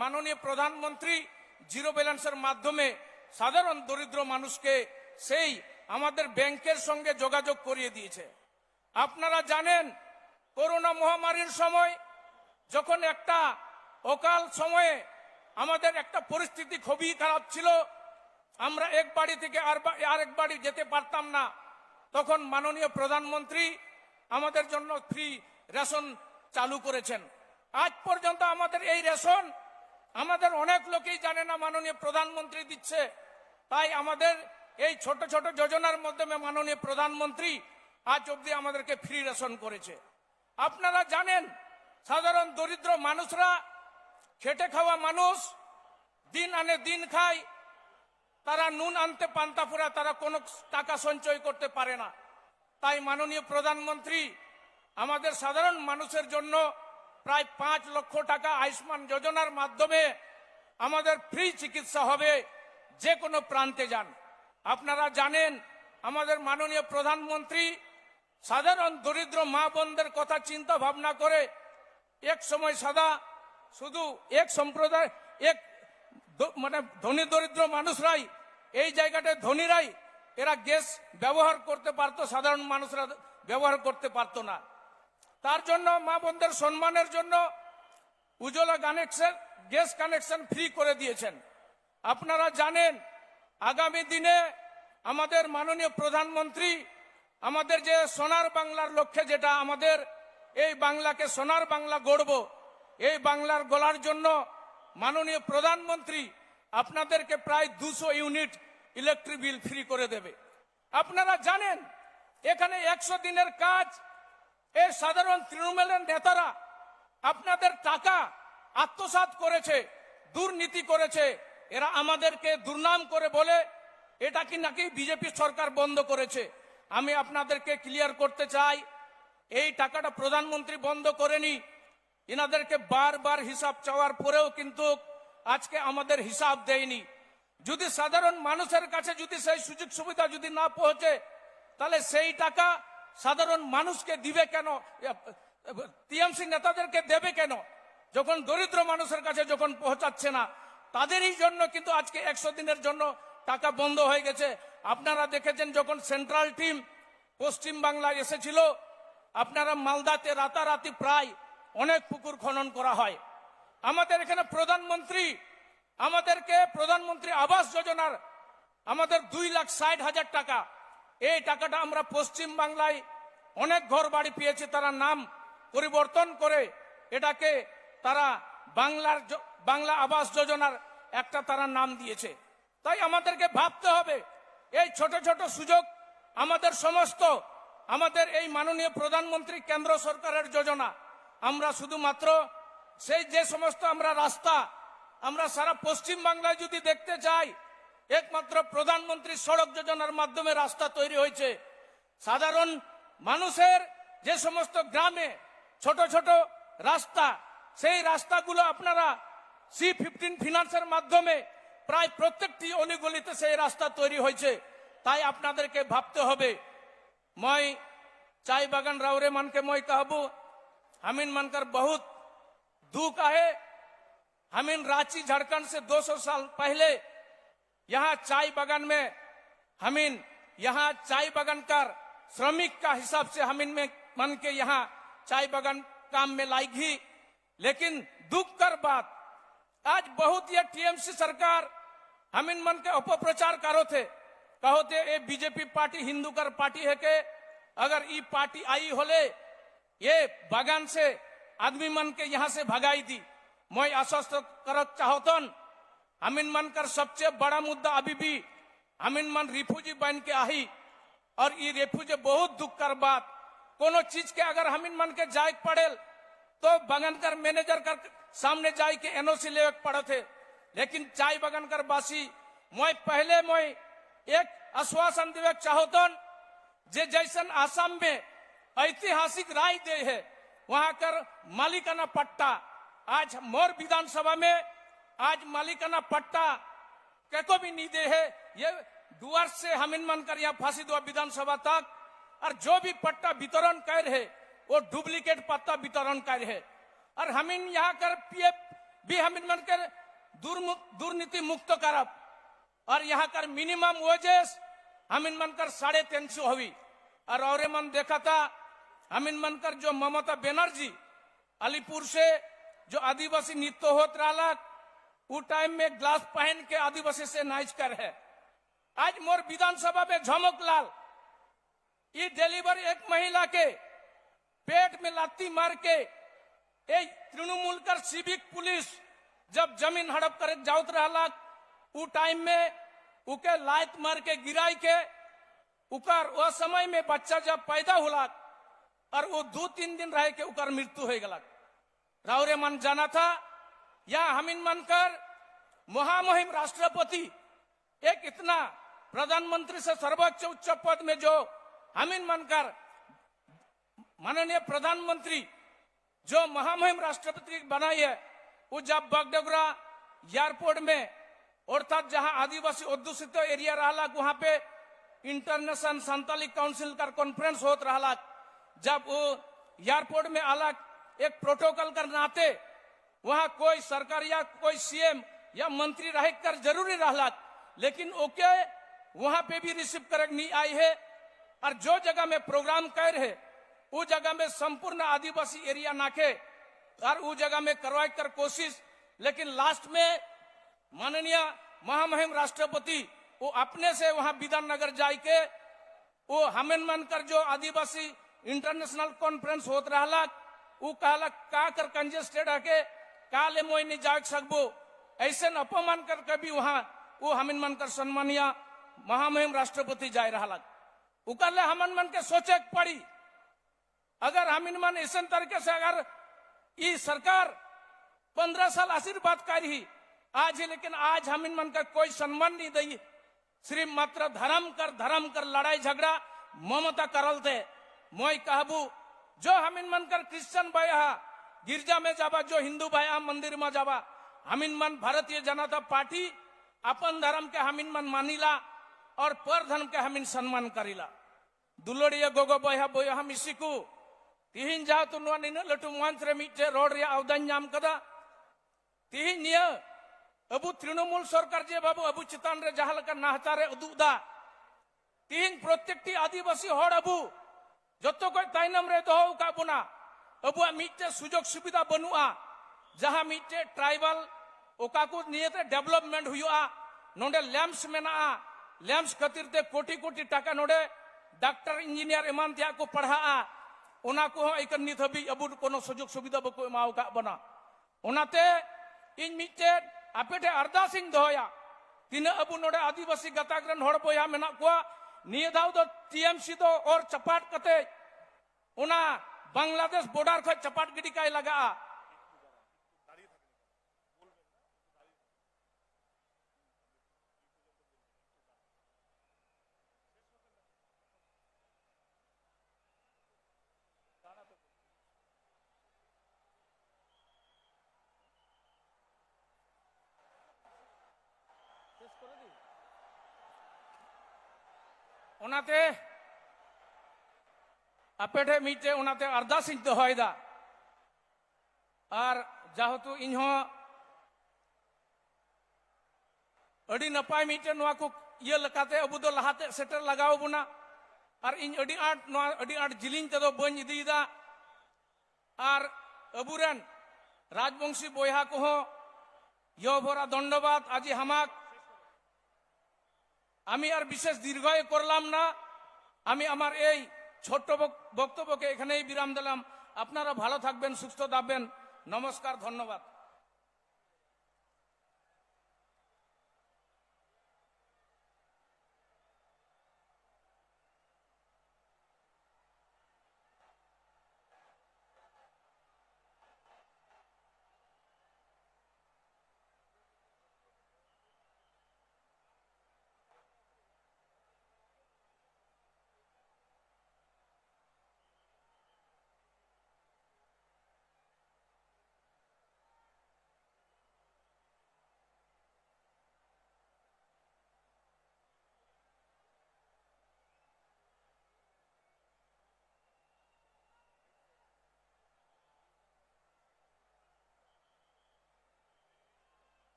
মাননীয় প্রধানমন্ত্রী জিরো ব্যালেন্সের মাধ্যমে সাধারণ দরিদ্র মানুষকে সেই আমাদের ব্যাংকের সঙ্গে যোগাযোগ করিয়ে দিয়েছে। আপনারা জানেন করোনা মহামারীর সময় যখন একটা অকাল সময়ে আমাদের একটা পরিস্থিতি খুবই খারাপ ছিল, আমরা এক বাড়ি থেকে আরেক বাড়ি যেতে পারতাম না, তখন মাননীয় প্রধানমন্ত্রী আমাদের জন্য ফ্রি রেশন চালু করেছেন। আজ পর্যন্ত আমাদের এই রেশন আমাদের অনেক লোকেই জানে না মাননীয় প্রধানমন্ত্রী দিচ্ছে। তাই আমাদের এই ছোট ছোট যোজনার মাধ্যমে মাননীয় প্রধানমন্ত্রী আজ অবধি আমাদেরকে ফ্রি রেশন করেছে। আপনারা জানেন সাধারণ দরিদ্র মানুষরা খেটে খাওয়া মানুষ, দিন আনে দিন খায়, তারা নুন আনতে পান্তা ফুরা, তারা কোনো টাকা সঞ্চয় করতে পারে না। তাই মাননীয় প্রধানমন্ত্রী আমাদের সাধারণ মানুষের জন্য প্রায় 5 লক্ষ টাকা আয়ুষ্মান যোজনার মাধ্যমে আমাদের ফ্রি চিকিৎসা হবে যে কোনো প্রান্তে যান। আপনারা জানেন আমাদের মাননীয় প্রধানমন্ত্রী সাধারণ দরিদ্র মা বোনদের কথা চিন্তা ভাবনা করে এক সময় শুধু এক সম্প্রদায় মানে ধনী দরিদ্র মানুষরাই এই জায়গাটায় ধনীরাই এরা গ্যাস ব্যবহার করতে পারতো, সাধারণ মানুষরা ব্যবহার করতে পারতো না। তার জন্য মা বোনদের সম্মানের জন্য উজ্জ্বলা গ্যাস কানেকশন ফ্রি করে দিয়েছেন। আপনারা জানেন আগামী দিনে আমাদের মাননীয় প্রধানমন্ত্রী আমাদের যে সোনার বাংলার লক্ষ্যে, যেটা আমাদের এই বাংলাকে সোনার বাংলা গড়ব, এই বাংলার গড়ার জন্য মাননীয় প্রধানমন্ত্রী আপনাদেরকে প্রায় 200 ইউনিট ইলেকট্রিক বিল ফ্রি করে দেবে। আপনারা জানেন এখানে 100 দিনের কাজ এই সাধারণ তৃণমূলের নেতারা আপনাদের টাকা আত্মসাৎ করেছে, দুর্নীতি করেছে। এরা আমাদেরকে দুর্নাম করে বলে এটা কি নাকি বিজেপি সরকার বন্ধ করেছে। আমি আপনাদেরকে ক্লিয়ার করতে চাই এই টাকাটা প্রধানমন্ত্রী বন্ধ করেনি। এনাদেরকে বারবার হিসাব চাওয়ার পরেও কিন্তু আজকে আমাদের হিসাব দেয়নি। যদি সাধারণ মানুষের কাছে যদি সেই সুযোগ সুবিধা যদি না পৌঁছে তাহলে সেই টাকা সাধারণ মানুষকে দিবে কেন, টিএমসি নেতাদেরকে দেবে কেন, যখন দরিদ্র মানুষের কাছে যখন পৌঁছাচ্ছে না? তাদেরই জন্য কিন্তু আজকে 100 দিনের জন্য টাকা বন্ধ হয়ে গেছে। আপনারা দেখেছেন যখন সেন্ট্রাল টিম পশ্চিম বাংলায় এসেছিল, আপনারা মালদাতে রাতারাতি প্রায় অনেক পুকুর খনন করা হয়। আমাদের এখানে প্রধানমন্ত্রী আবাস যোজনার আমাদের 2,60,000 টাকা, এই টাকাটা আমরা পশ্চিম বাংলায় অনেক ঘর বাড়ি পেয়েছে, তারা নাম পরিবর্তন করে এটাকে তারা বাংলা আবাস যোজনার একটা তারা নাম দিয়েছে। তাই আমাদেরকে ভাবতে হবে, এই ছোট ছোট সুযোগ আমাদের সমস্ত আমাদের এই মাননীয় প্রধানমন্ত্রী কেন্দ্র সরকারের যোজনা, আমরা শুধুমাত্র সেই যে সমস্ত আমরা রাস্তা আমরা সারা পশ্চিম বাংলায় যদি দেখতে চাই, একমাত্র প্রধানমন্ত্রী সড়ক যোজনার মাধ্যমে রাস্তা তৈরি হয়েছে। সাধারণ মানুষের যে সমস্ত গ্রামে ছোট ছোট রাস্তা, সেই রাস্তাগুলো আপনারা C-15 ফিনান্সের মাধ্যমে প্রায় প্রত্যেকটি অলিগলিতে সেই রাস্তা তৈরি হয়েছে। তাই আপনাদেরকে ভাবতে হবে। मैं चाय बागान रावरे मन के मैं कहबू, हमिन मनकर बहुत दुख है। हमिन रांची झारखंड से 200 साल पहले यहाँ चाय बागान में हमिन यहाँ चाय बागान कर श्रमिक का हिसाब से हमिन में मन के यहाँ चाय बागान काम में लाई घी। लेकिन दुख कर बात, आज बहुत ये टीएमसी सरकार हमिन मन के अपप्रचार करो थे, कहो थे ये बीजेपी पार्टी हिंदू कर पार्टी है के अगर ये पार्टी आई होले ये बागान से आदमी मन के यहाँ से भगाई दी। मैं आश्वस्त कर चाहतन, हमिन मन कर सबसे बड़ा मुद्दा अभी भी हमिन मन रिफ्यूजी बन के आई, और ये रिफ्यूजी बहुत दुख कर बात। कोनो चीज के अगर हमिन मन के जाए पड़े तो बागान कर मैनेजर कर सामने जाए के NOC ले पड़े थे। लेकिन चाय बागान कर बासी मैं पहले मैं एक आश्वासन देवे चाहतन, जे जैसन आसाम में ऐतिहासिक राय दे है वहां कर मालिकाना पट्टा आज मोर विधानसभा में आज मालिकाना पट्टा को भी नहीं दे है। ये दुआर से हमिन मन कर यहाँ फांसी दुआ विधानसभा तक, और जो भी पट्टा वितरण कर है वो डुप्लीकेट पट्टा वितरण कर है। और हमिन यहाँ कर PF भी हमिन मन कर दुर्नीति मुक्त करब, और यहाँ कर मिनिमम वेजेस हमिन मन कर 350 हुई। और मन देखा था हमिन मन कर जो ममता बनर्जी अलीपुर से जो आदिवासी नृत्य होत रहा, वो टाइम में ग्लास पहन के आदिवासी से नाच कर है। आज मोर विधानसभा में झमक लाल ये डिलीवरी एक महिला के पेट में लाती मार के तृणमूल कर सिविक पुलिस जब जमीन हड़प कर जाऊत रहा, वो टाइम में उके लात मार के गिराई के उकर वो समय में बच्चा जब पैदा हुआ और वो 2-3 दिन रह के उकर मृत्यु हो गया। रावरे मन जाना था या हमिन मन कर महामहिम राष्ट्रपति एक इतना प्रधानमंत्री से सर्वोच्च उच्च पद में जो हमिन मन कर माननीय प्रधानमंत्री जो महामहिम राष्ट्रपति बनाई है, वो जब बगडोगरा एयरपोर्ट में अर्थात जहां आदिवासी अध्युषित एरिया रहा वहां पे इंटरनेशनल संताली काउंसिल का कॉन्फ्रेंस होत रहा, जब वो एयरपोर्ट में अलग एक प्रोटोकॉल कर नाते वहां कोई सरकार या कोई CM या मंत्री रह कर जरूरी रहा, लेकिन ओके वहां पे भी रिसीव कर नहीं आई है। और जो जगह में प्रोग्राम कर है वो जगह में संपूर्ण आदिवासी एरिया नाके और वो जगह में करवाई कर कोशिश, लेकिन लास्ट में माननीय महामहिम राष्ट्रपति वो अपने से वहां विधाननगर जाके वो हमें मन कर जो आदिवासी इंटरनेशनल कॉन्फ्रेंस होत रहा, वो कहला का कर कंजेस्टेड है काले मोई नहीं जा सकबो, ऐसे अपमान कर कभी वहां वो हमिन मन कर सम्मानिया महामहिम राष्ट्रपति जाए रहा। उकरले हमन मन के सोचे पड़ी, अगर हमिन मन ऐसे तरीके से अगर ये सरकार 15 साल आशीर्वाद करी आज है, लेकिन आज हमिन मन का कोई सम्मान नहीं दी, सिर्फ मात्र धर्म कर लड़ाई झगड़ा ममता करल थे। मैं कहबू जो हमिन मन कर क्रिश्चियन भाई गिरजा में जावा, जो हिंदू भाई मंदिर में जावा, हमिन मन भारतीय जनता पार्टी अपन धर्म के हमिन मन मानिला और पर धर्म के हमिन सम्मान करीला। दुलड़िया गोगो बया बया मिसिकु तिहिन जहाँ तो नुआ निना लटू मंच रे मिटे रोड रे आवदान नाम कदा तिहिन निया अबु तृणमूल सरकार जे बाबू अबु चितान रे जहाँ लका नाहचारे उदुदा तिहिन प्रत्येकटी आदिवासी हड़ अबु जत्तो कोई ताइनम रे दोहो का बुना अबु मिटे सुजोग सुविधा बनुआ जहाँ मिटे ट्राइबल ओका को नियते डेवलपमेंट हुआ नोडे लैम्प्स मेना लैम्प्स खातिर ते कोटी कोटी टाका नोडे डॉक्टर इंजीनियर ईमान त्या को पढ़ा ओना को इकन नित हबी अबु कोनो सुजोग सुविधा बको एमाव का बना ओनाते इन मिटे आपेटे अरदासिंग दोया तीना अबु नोडे आदिवासी गताग्रन हड़ बोया मेना को निय दाव दो टीएमसी दो और चपाट कते ओना बांग्लादेश बॉर्डर खो चपाट गिडी काय लगा ओनाते अपेठे मिटे ओनाते अरदासिंग दोहयदा और जेहेतु इनहो अड़ी नपाय मिटे नोआ को ये लकाते अबु दो लहाते सेटर लगाव बुना और इन अड़ी आट जिलिंग ते दो बन इदीदा और अबुरन राजवंशी बोया को हो यो भरा दंडबाद आजी हमाक আমি আর বিশেষ দীর্ঘায় করলাম না আমি আমার এই ছোট্ট বক্তব্যকে এখানেই বিরাম দিলাম আপনারা ভালো থাকবেন সুস্থ থাকবেন নমস্কার ধন্যবাদ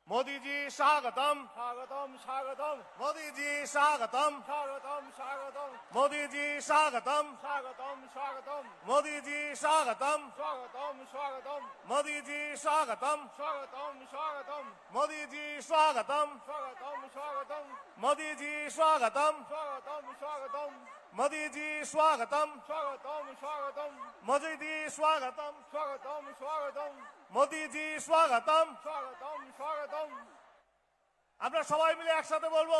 मोदी जी स्वागतम स्वागतम स्वागतम मोदी जी स्वागतम स्वागतम स्वागतम मोदी जी स्वागतम स्वागतम स्वागतम मोदी जी स्वागतम स्वागतम स्वागतम मोदी जी स्वागतम स्वागतम स्वागतम मोदी जी स्वागतम स्वागतम स्वागतम मोदी जी स्वागतम स्वागतम स्वागतम मोदी जी स्वागतम स्वागतम स्वागतम मोदी जी स्वागतम स्वागतम स्वागतम मोदी जी स्वागतम स्वागतम स्वागतम আমরা সবাই মিলে একসাথে বলবো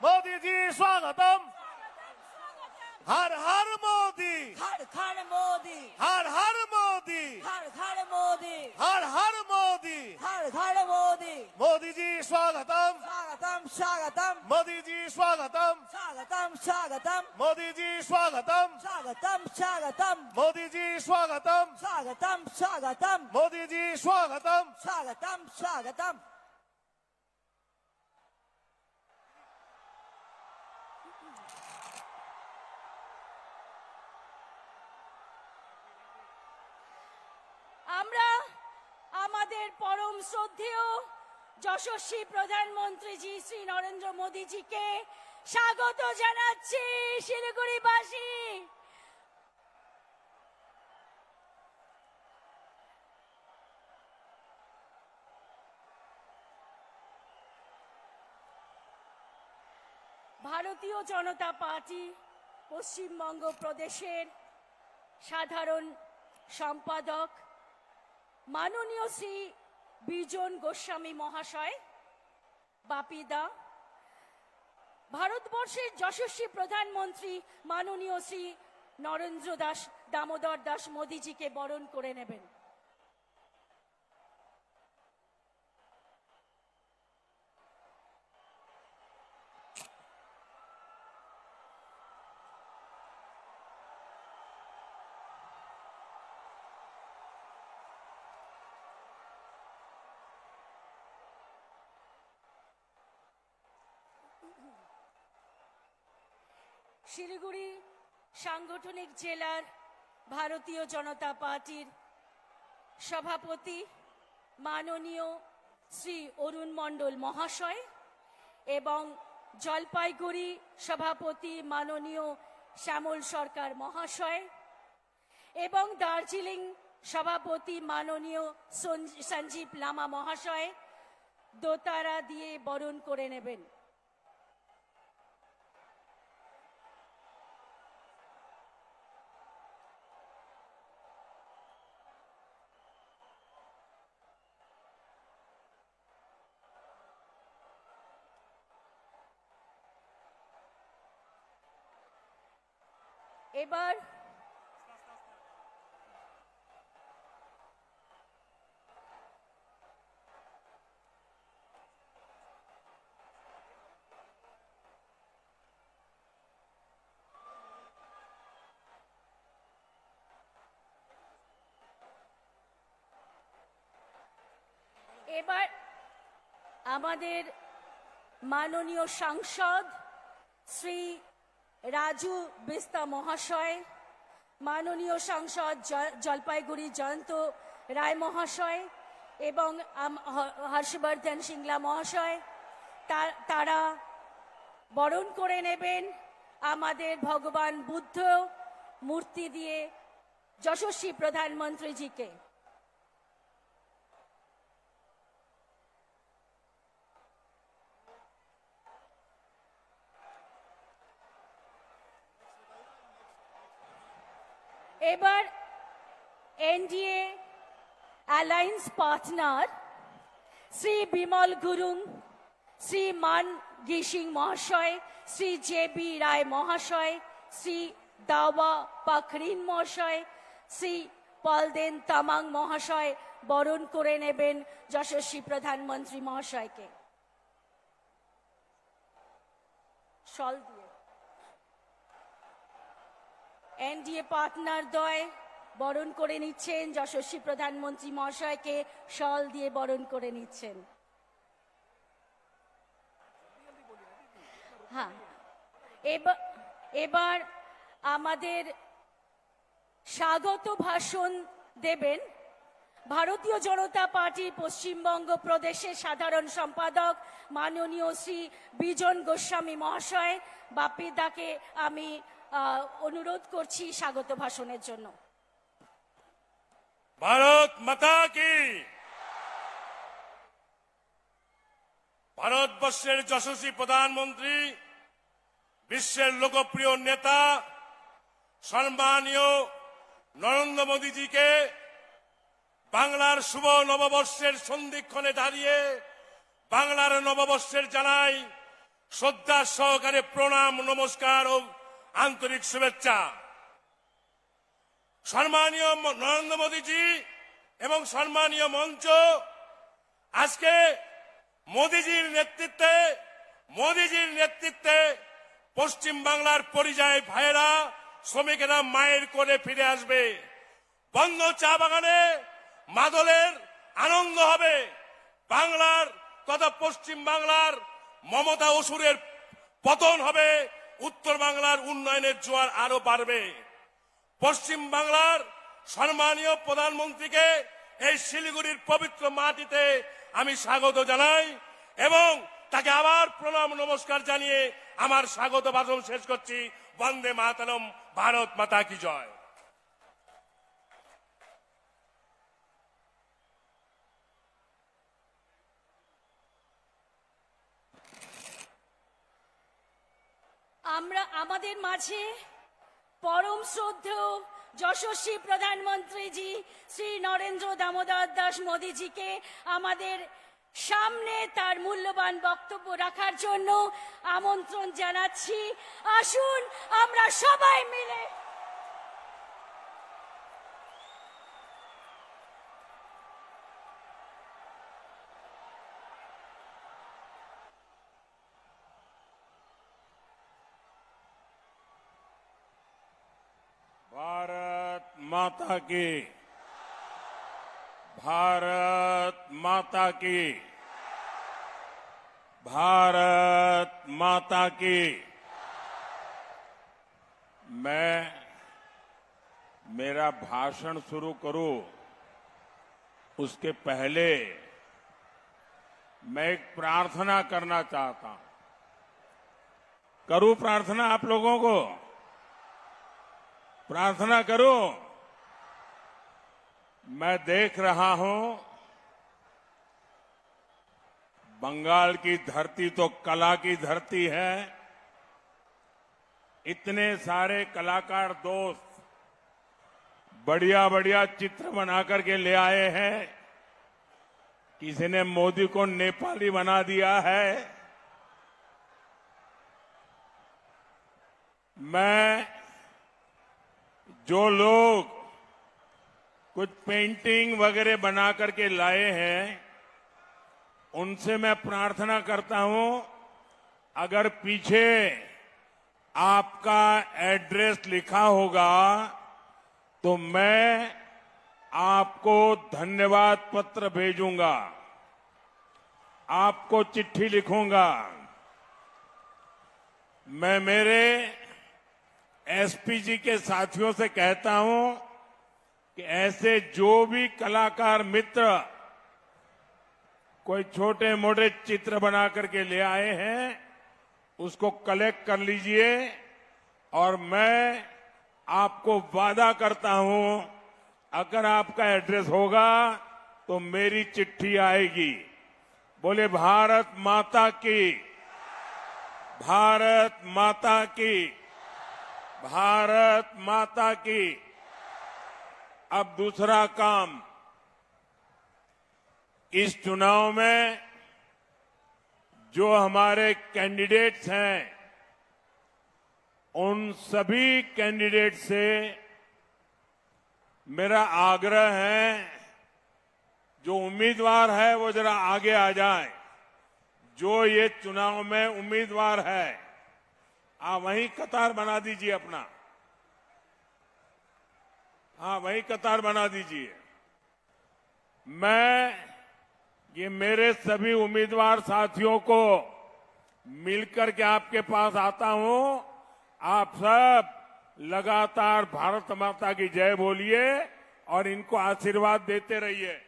मोदी जी स्वागतम। हर हर मोदी, हर घर मोदी, हर हर मोदी, हर घर मोदी, हर हर मोदी। हर घर मोदी। मोदी जी स्वागतम, स्वागतम स्वागतम मोदी जी स्वागतम, स्वागतम स्वागतम मोदी जी स्वागतम, स्वागतम स्वागतम मोदी जी स्वागतम, स्वागतम स्वागतम मोदी जी स्वागतम। स्वागतम स्वागतम। আমরা আমাদের পরম শ্রদ্ধেয় যশস্বী প্রধানমন্ত্রী শ্রী নরেন্দ্র মোদীজিকে স্বাগত জানাচ্ছি শিলিগুড়িবাসী। ভারতীয় জনতা পার্টি পশ্চিমবঙ্গ প্রদেশের সাধারণ সম্পাদক মাননীয় শ্রী বিজন গোস্বামী মহাশয় বাপিদা, ভারতবর্ষের যশস্বী প্রধানমন্ত্রী মাননীয় শ্রী নরেন্দ্র দামোদর দাস মোদীজিকে বরণ করে নেবেন। শিলিগুড়ি সাংগঠনিক জেলার ভারতীয় জনতা পার্টির সভাপতি মাননীয় শ্রী অরুণ মণ্ডল মহাশয় এবং জলপাইগুড়ি সভাপতি মাননীয় শ্যামল সরকার মহাশয় এবং দার্জিলিং সভাপতি মাননীয় সঞ্জীব লামা মহাশয় দোতারা দিয়ে বরণ করে নেবেন। এবার আমাদের মাননীয় সাংসদ শ্রী রাজু বিস্তা মহাশয়, মাননীয় সাংসদ জলপাইগুড়ি জয়ন্ত রায় মহাশয় এবং হর্ষবর্ধন সিংলা মহাশয় তারা বরণ করে নেবেন আমাদের ভগবান বুদ্ধ মূর্তি দিয়ে যশস্বী প্রধানমন্ত্রীজিকে। এবার NDA alliance partner Shri Bimal Gurung, Shri মান গিসিং মহাশয়, শ্রী জে বি রায় মহাশয়, শ্রী দাওয়া পাখরিন মহাশয়, শ্রী পলদেন তামাং মহাশয় বরণ করে নেবেন যশস্বী প্রধানমন্ত্রী মহাশয়কে। শল দিয়ে এনডিএ পার্টনার দ্বয় বরণ করে নিচ্ছেন যশস্বী প্রধানমন্ত্রী মহাশয়কে, শল দিয়ে বরণ করে নিচ্ছেন। হ্যাঁ, এবার আমাদের স্বাগত ভাষণ দেবেন ভারতীয় জনতা পার্টি পশ্চিমবঙ্গ প্রদেশের সাধারণ সম্পাদক মাননীয় শ্রী বিজন গোস্বামী মহাশয়। বাপিদাকে আমি অনুরোধ করছি স্বাগত ভাষণের জন্য। ভারত মাতা কি। ভারতবর্ষের যশস্বী প্রধানমন্ত্রী, বিশ্বের লোকপ্রিয় নেতা সম্মানীয় নরেন্দ্র মোদীজিকে বাংলার শুভ নববর্ষের সন্ধিক্ষণে দাঁড়িয়ে বাংলার নববর্ষের জানাই শ্রদ্ধা সহকারে প্রণাম নমস্কার ও আন্তরিক শুভেচ্ছা। সম্মানীয় নরেন্দ্র মোদীজি এবং সম্মানীয় মঞ্চ, আজকে মোদীজির নেতৃত্বে পশ্চিম বাংলার পরিযায়ী ভাইয়েরা, শ্রমিকেরা মায়ের কোলে ফিরে আসবে। বন্ধ চা বাগানে মাদলের আনন্দ হবে। বাংলার তথা পশ্চিম বাংলার মমতা অসুরের পতন হবে। উত্তর বাংলার উন্নয়নের জোয়ার আরো বাড়বে। পশ্চিম বাংলার সম্মানীয় প্রধানমন্ত্রীকে এই শিলিগুড়ির পবিত্র মাটিতে আমি স্বাগত জানাই এবং তাকে আবার প্রণাম নমস্কার জানিয়ে আমার স্বাগত ভাষণ শেষ করছি। বন্দে মাতরম, ভারত মাতা কি জয়। আমরা আমাদের মাঝে পরম শ্রদ্ধেয় যশস্বী প্রধানমন্ত্রীজি শ্রী নরেন্দ্র দামোদর দাস মোদীজিকে আমাদের সামনে তার মূল্যবান বক্তব্য রাখার জন্য আমন্ত্রণ জানাচ্ছি। আসুন আমরা সবাই মিলে भारत माता की, भारत माता की, भारत माता की। मैं मेरा भाषण शुरू करूं उसके पहले मैं एक प्रार्थना करना चाहता हूं। करूं प्रार्थना आप लोगों को? प्रार्थना करूं। मैं देख रहा हूं बंगाल की धरती तो कला की धरती है। इतने सारे कलाकार दोस्त बढ़िया बढ़िया चित्र बनाकर के ले आए हैं। किसी ने मोदी को नेपाली बना दिया है। मैं जो लोग कुछ पेंटिंग वगैरह बना करके लाए हैं उनसे मैं प्रार्थना करता हूं, अगर पीछे आपका एड्रेस लिखा होगा तो मैं आपको धन्यवाद पत्र भेजूंगा, आपको चिट्ठी लिखूंगा। मैं मेरे एसपीजी के साथियों से कहता हूं कि ऐसे जो भी कलाकार मित्र कोई छोटे मोटे चित्र बना करके ले आए हैं उसको कलेक्ट कर लीजिए और मैं आपको वादा करता हूं अगर आपका एड्रेस होगा तो मेरी चिट्ठी आएगी। बोले भारत माता की, भारत माता की, भारत माता की। अब दूसरा काम, इस चुनाव में जो हमारे कैंडिडेट्स हैं उन सभी कैंडिडेट से मेरा आग्रह है, जो उम्मीदवार है वो जरा आगे आ जाए। जो ये चुनाव में उम्मीदवार है आप वहीं कतार बना दीजिए अपना, हाँ वहीं कतार बना दीजिए। मैं ये मेरे सभी उम्मीदवार साथियों को मिलकर के आपके पास आता हूं। आप सब लगातार भारत माता की जय बोलिए और इनको आशीर्वाद देते रहिए।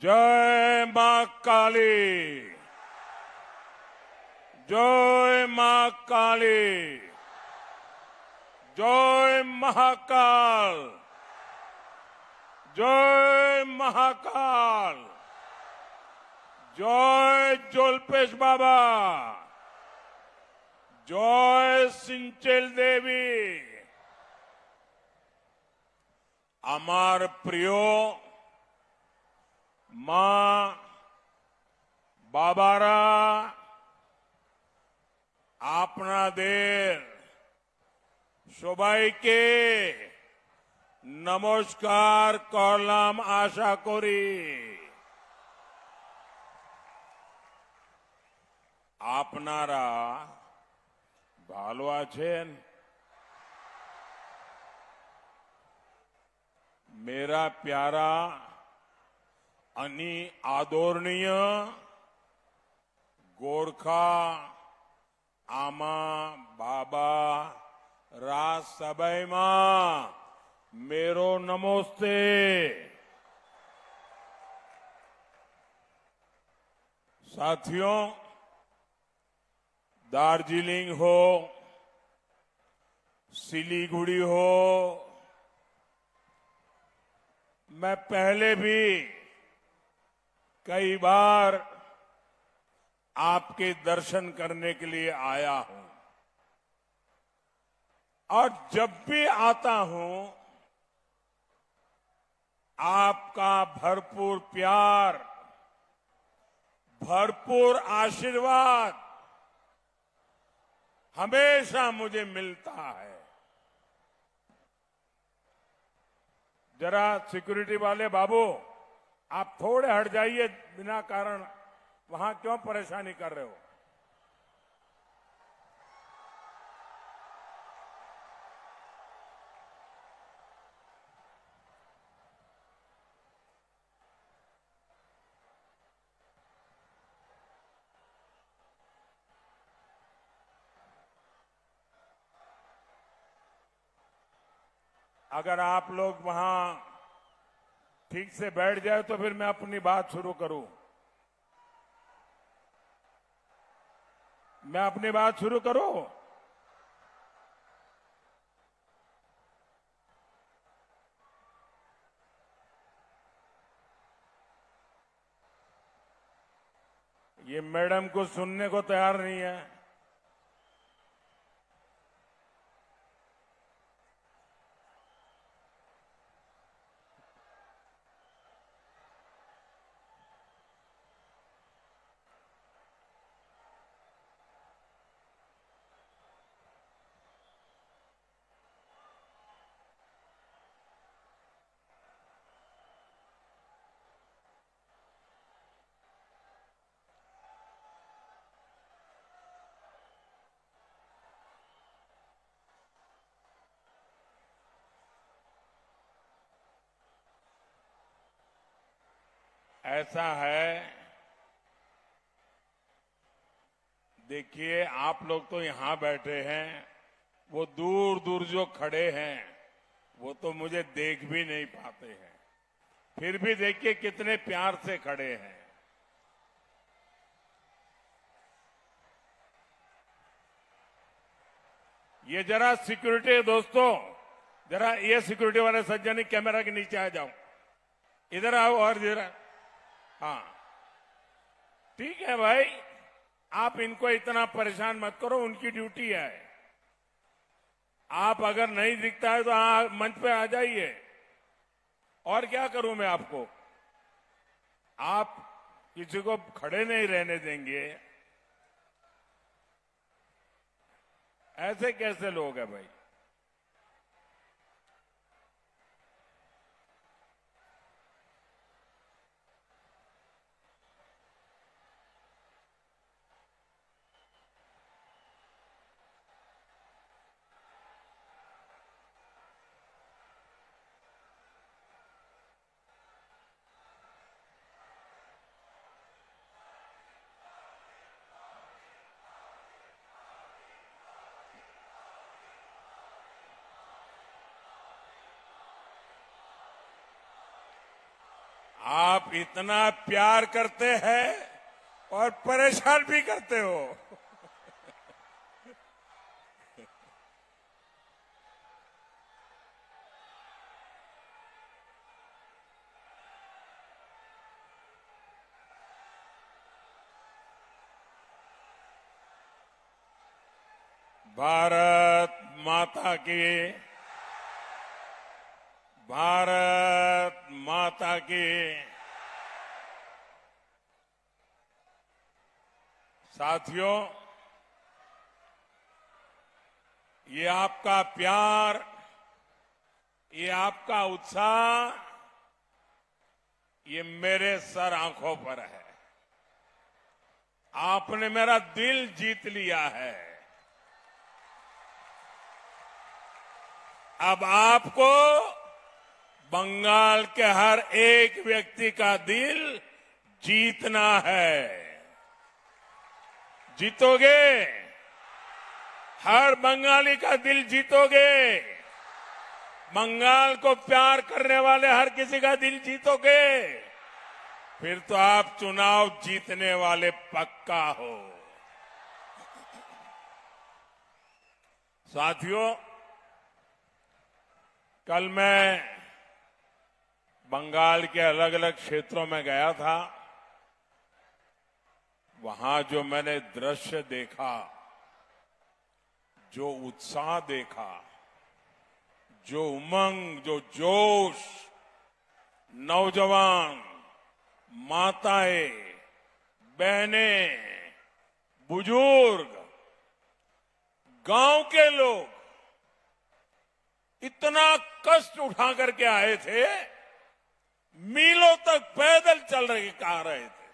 जय मां काली, जय मां काली, जय महाकाल, जय महाकाल, जय जोलपेश बाबा, जय सिंचेल देवी। আমার প্রিয় মা বাবারা, আপনাদের সবাইকে নমস্কার করলাম আশা করি। আপনারা ভালো আছেন? मेरा प्यारा अनि आदरणीय गोरखा आमा बाबा राज सभा में मेरो नमस्ते। साथियों, दार्जिलिंग हो, सिलीगुड़ी हो, मैं पहले भी कई बार आपके दर्शन करने के लिए आया हूं और जब भी आता हूं आपका भरपूर प्यार, भरपूर आशीर्वाद हमेशा मुझे मिलता है। जरा सिक्योरिटी वाले बाबू, आप थोड़े हट जाइए, बिना कारण वहां क्यों परेशानी कर रहे हो? अगर आप लोग वहां ठीक से बैठ जाए तो फिर मैं अपनी बात शुरू करूं। मैं अपनी बात शुरू करूं। ये मैडम को सुनने को तैयार नहीं है। ऐसा है, देखिए आप लोग तो यहां बैठे हैं, वो दूर दूर जो खड़े हैं वो तो मुझे देख भी नहीं पाते हैं, फिर भी देखिए कितने प्यार से खड़े हैं। ये जरा सिक्योरिटी दोस्तों, जरा ये सिक्योरिटी वाले सज्जन कैमरा के नीचे आ जाओ, इधर आओ और जरा, हाँ ठीक है भाई, आप इनको इतना परेशान मत करो, उनकी ड्यूटी है। आप अगर नहीं दिखता है तो मंच पे आ जाइए। और क्या करूं मैं आपको? आप किसी को खड़े नहीं रहने देंगे, ऐसे कैसे लोग हैं भाई? आप इतना प्यार करते हैं और परेशान भी करते हो। भारत माता की, भारत माता की। साथियों, ये आपका प्यार, ये आपका उत्साह, ये मेरे सर आंखों पर है। आपने मेरा दिल जीत लिया है। अब आपको बंगाल के हर एक व्यक्ति का दिल जीतना है। जीतोगे? हर बंगाली का दिल जीतोगे? बंगाल को प्यार करने वाले हर किसी का दिल जीतोगे? फिर तो आप चुनाव जीतने वाले पक्का हो। साथियों, कल मैं बंगाल के अलग अलग क्षेत्रों में गया था। वहां जो मैंने दृश्य देखा, जो उत्साह देखा, जो उमंग, जो जोश, नौजवान, माताएं, बहनें, बुजुर्ग, गांव के लोग इतना कष्ट उठा करके आए थे, मीलों तक पैदल चल रहे थे।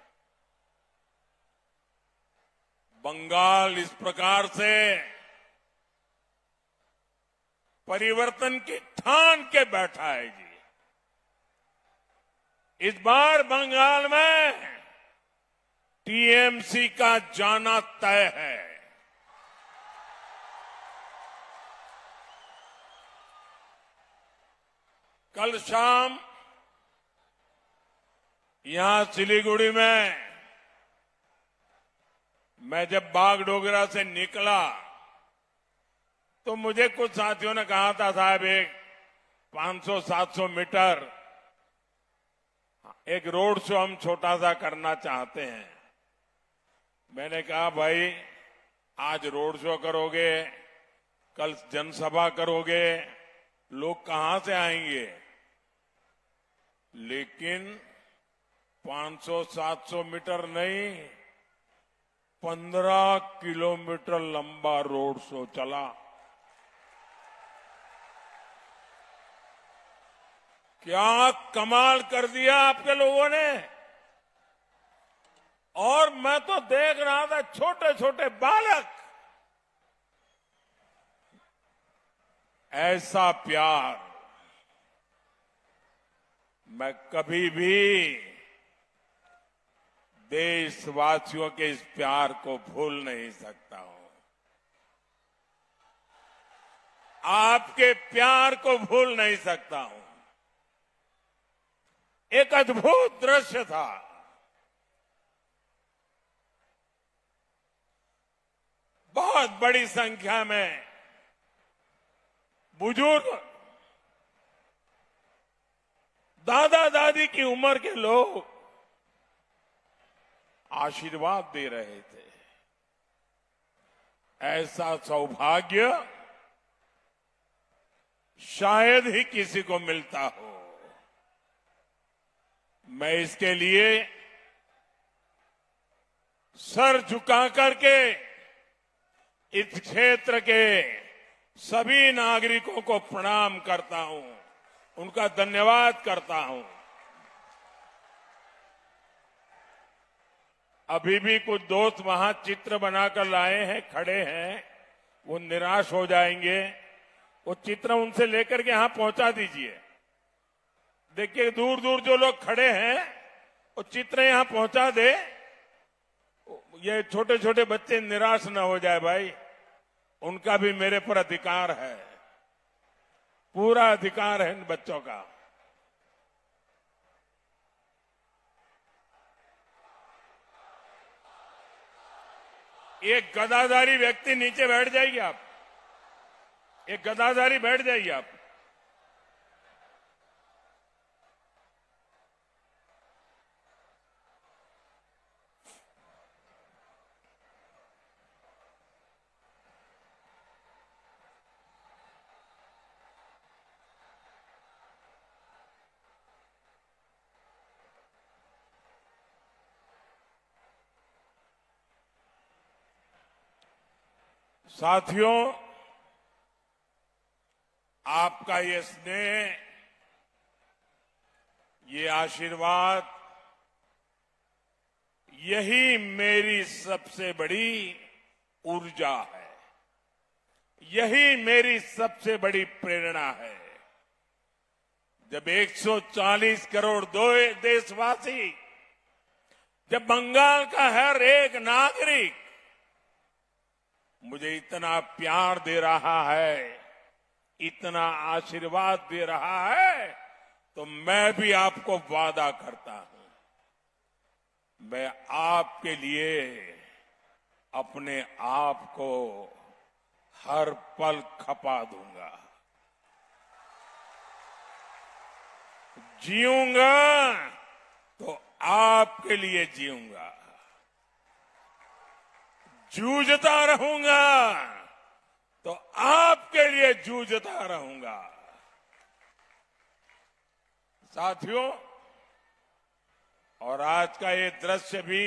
बंगाल इस प्रकार से परिवर्तन की ठान के बैठा है जी। इस बार बंगाल में टीएमसी का जाना तय है। कल शाम यहां सिलीगुड़ी में मैं जब बागडोगरा से निकला तो मुझे कुछ साथियों ने कहा था, साहब एक 500-700 मीटर एक रोड शो हम छोटा सा करना चाहते हैं। मैंने कहा, भाई आज रोड शो करोगे, कल जनसभा करोगे, लोग कहां से आएंगे? लेकिन 500-700 मीटर नहीं, 15 किलोमीटर लंबा रोड शो चला। क्या कमाल कर दिया आपके लोगों ने। और मैं तो देख रहा था छोटे छोटे बालक, ऐसा प्यार मैं कभी भी देशवासियों के इस प्यार को भूल नहीं सकता हूं। आपके प्यार को भूल नहीं सकता हूं। एक अद्भुत दृश्य था। बहुत बड़ी संख्या में बुजुर्ग, दादा दादी की उम्र के लोग आशीर्वाद दे रहे थे। ऐसा सौभाग्य शायद ही किसी को मिलता हो। मैं इसके लिए सर झुका करके इस क्षेत्र के सभी नागरिकों को प्रणाम करता हूं, उनका धन्यवाद करता हूं। अभी भी कुछ दोस्त वहां चित्र बनाकर लाए हैं, खड़े हैं, वो निराश हो जाएंगे। वो चित्र उनसे लेकर के यहां पहुंचा दीजिए। देखिए दूर दूर जो लोग खड़े हैं, वो चित्र यहां पहुंचा दे। ये छोटे छोटे बच्चे निराश न हो जाए भाई, उनका भी मेरे पर अधिकार है, पूरा अधिकार है इन बच्चों का। एक गदाधारी व्यक्ति नीचे बैठ जाइए आप। एक गदाधारी बैठ जाइए आप। साथियों, आपका ये स्नेह, ये आशीर्वाद, यही मेरी सबसे बड़ी ऊर्जा है, यही मेरी सबसे बड़ी प्रेरणा है। जब 140 करोड़ देशवासी, जब बंगाल का हर एक नागरिक मुझे इतना प्यार दे रहा है, इतना आशीर्वाद दे रहा है, तो मैं भी आपको वादा करता हूं, मैं आपके लिए अपने आप को हर पल खपा दूंगा। जीऊंगा तो आपके लिए जीऊंगा, जूझता रहूंगा तो आपके लिए जूझता रहूंगा। साथियों, और आज का ये दृश्य भी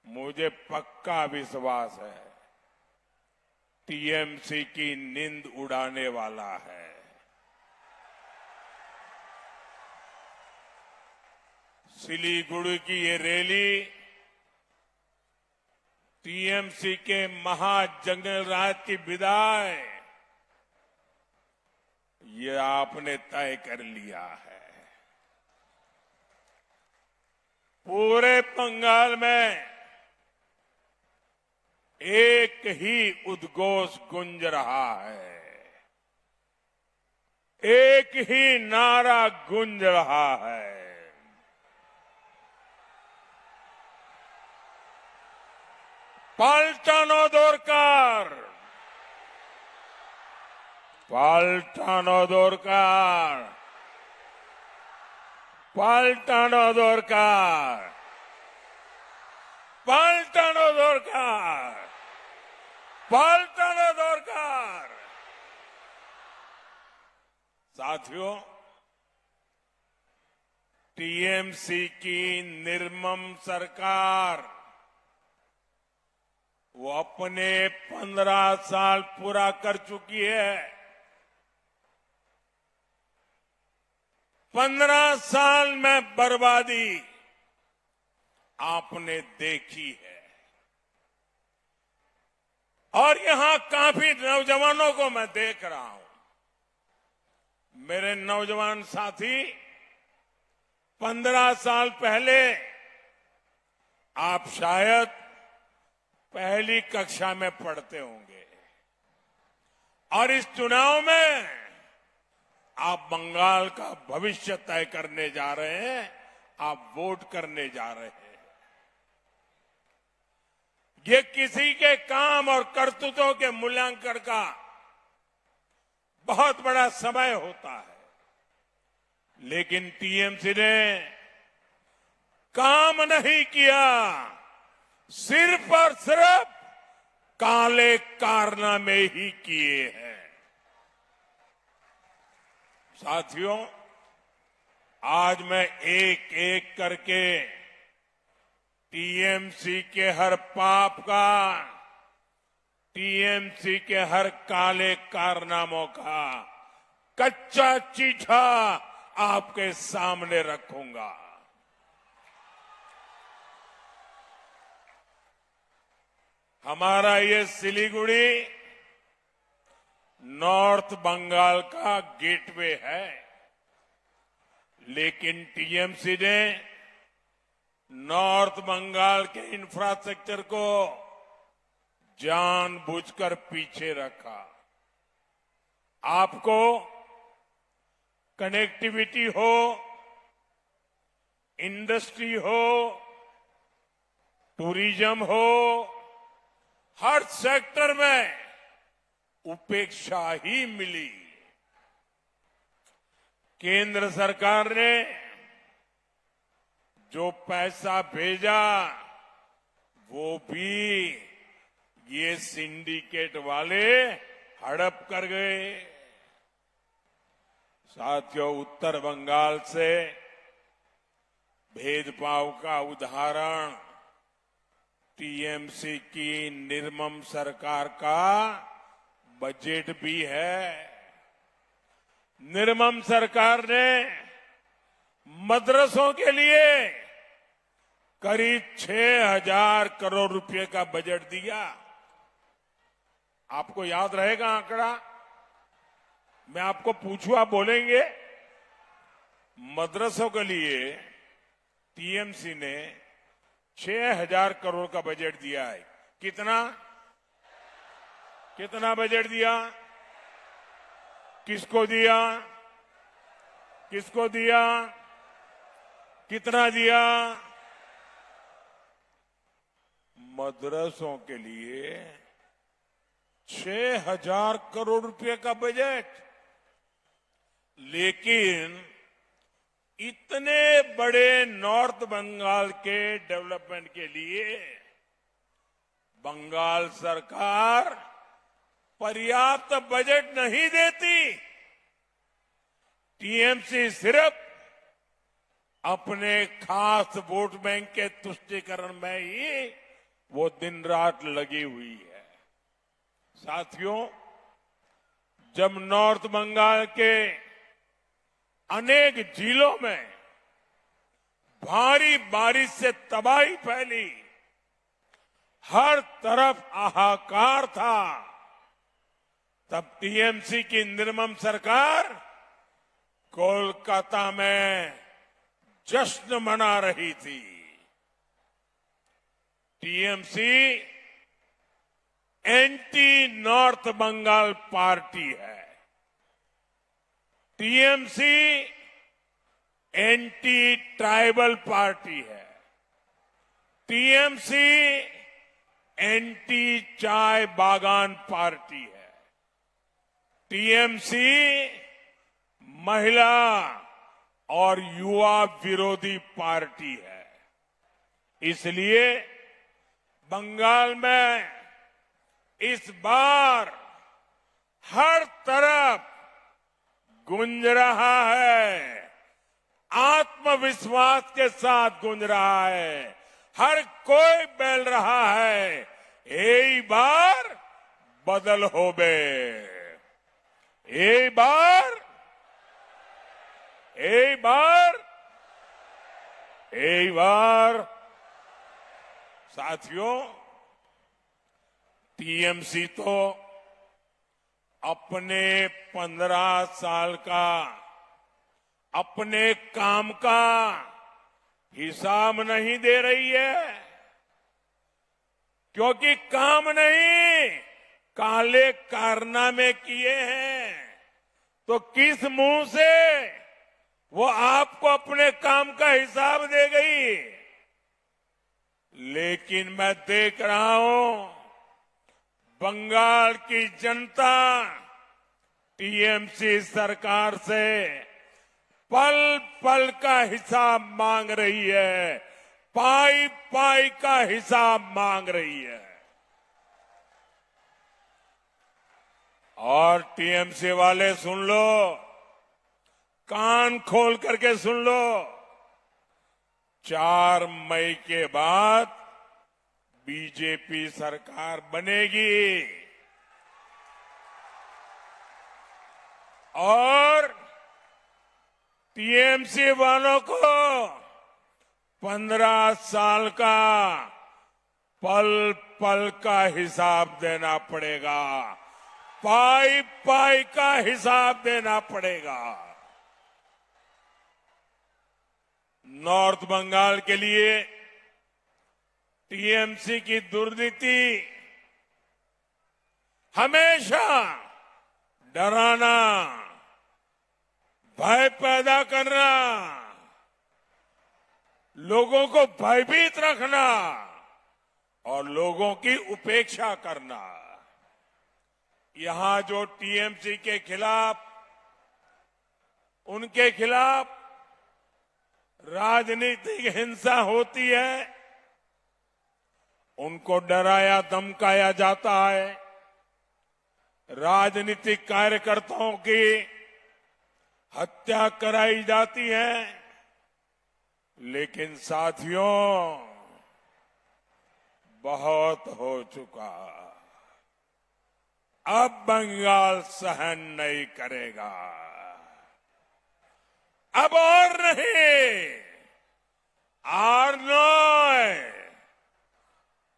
मुझे पक्का विश्वास है टीएमसी की नींद उड़ाने वाला है। सिलीगुड़ी की ये रैली टीएमसी के महाजंगल राज की विदाई, ये आपने तय कर लिया है। पूरे बंगाल में एक ही उद्घोष गूंज रहा है, एक ही नारा गूंज रहा है। পাল্টানো দরকার, পাল্টানো দরকার, পাল্টানো দরকার, পাল্টানো দরকার, পাল্টানো দরকার। साथियों, टीएमसी की निर्मम सरकार वो अपने 15 साल पूरा कर चुकी है। 15 साल में बर्बादी आपने देखी है, और यहां काफी नौजवानों को मैं देख रहा हूं। मेरे नौजवान साथी 15 साल पहले आप शायद पहली कक्षा में पढ़ते होंगे, और इस चुनाव में आप बंगाल का भविष्य तय करने जा रहे हैं, आप वोट करने जा रहे हैं। ये किसी के काम और करतूतों के मूल्यांकन का बहुत बड़ा समय होता है, लेकिन टीएमसी ने काम नहीं किया, सिर्फ और सिर्फ काले कारनामे ही किए हैं। साथियों, आज मैं एक एक करके टीएमसी के हर पाप का, टीएमसी के हर काले कारनामों का कच्चा चीठा आपके सामने रखूंगा। हमारा ये सिलीगुड़ी नॉर्थ बंगाल का गेटवे है, लेकिन टीएमसी ने नॉर्थ बंगाल के इंफ्रास्ट्रक्चर को जानबूझकर पीछे रखा। आपको कनेक्टिविटी हो, इंडस्ट्री हो, टूरिज्म हो, हर सेक्टर में उपेक्षा ही मिली। केंद्र सरकार ने जो पैसा भेजा वो भी ये सिंडिकेट वाले हड़प कर गए। साथियों, उत्तर बंगाल से भेदभाव का उदाहरण टीएमसी की निर्मम सरकार का बजट भी है। निर्मम सरकार ने मदरसों के लिए करीब 6,000 करोड़ रुपए का बजट दिया। आपको याद रहेगा आंकड़ा? मैं आपको पूछूं, आप बोलेंगे? मदरसों के लिए टीएमसी ने 6,000 करोड़ का बजट दिया है। कितना बजट दिया? किसको दिया? किसको दिया? कितना दिया? मदरसों के लिए 6,000 करोड़ रुपए का बजट। लेकिन इतने बड़े नॉर्थ बंगाल के डेवलपमेंट के लिए बंगाल सरकार पर्याप्त बजट नहीं देती। टीएमसी सिर्फ अपने खास वोट बैंक के तुष्टीकरण में ही वो दिन रात लगी हुई है। साथियों, जब नॉर्थ बंगाल के अनेक जिलों में भारी बारिश से तबाही फैली, हर तरफ हाहाकार था, तब टीएमसी की निर्मम सरकार कोलकाता में जश्न मना रही थी। TMC anti north Bengal party है। टीएमसी एंटी ट्राइबल पार्टी है। टीएमसी एंटी चाय बागान पार्टी है। टीएमसी महिला और युवा विरोधी पार्टी है। इसलिए बंगाल में इस बार हर तरफ गूंज रहा है, आत्मविश्वास के साथ गूंज रहा है, हर कोई बोल रहा है, यही बार बदल होबे, यही बार साथियों, टीएमसी तो अपने 15 साल का अपने काम का हिसाब नहीं दे रही है, क्योंकि काम नहीं काले कारनामे किए हैं। तो किस मुंह से वो आपको अपने काम का हिसाब दे गई? लेकिन मैं देख रहा हूं बंगाल की जनता टीएमसी सरकार से पल पल का हिसाब मांग रही है, पाई पाई का हिसाब मांग रही है। और टीएमसी वाले सुन लो, कान खोल करके सुन लो, 4 मई के बाद बीजेपी सरकार बनेगी और टीएमसी वालों को 15 साल का पल पल का हिसाब देना पड़ेगा, पाई पाई का हिसाब देना पड़ेगा। नॉर्थ बंगाल के लिए टीएमसी की दुर्नीति हमेशा डराना, भय पैदा करना, लोगों को भयभीत रखना, और लोगों की उपेक्षा करना। यहां जो टीएमसी के खिलाफ, उनके खिलाफ राजनीतिक हिंसा होती है, उनको डराया धमकाया जाता है, राजनीतिक कार्यकर्ताओं की हत्या कराई जाती है। लेकिन साथियों, बहुत हो चुका। अब बंगाल सहन नहीं करेगा। अब और नहीं,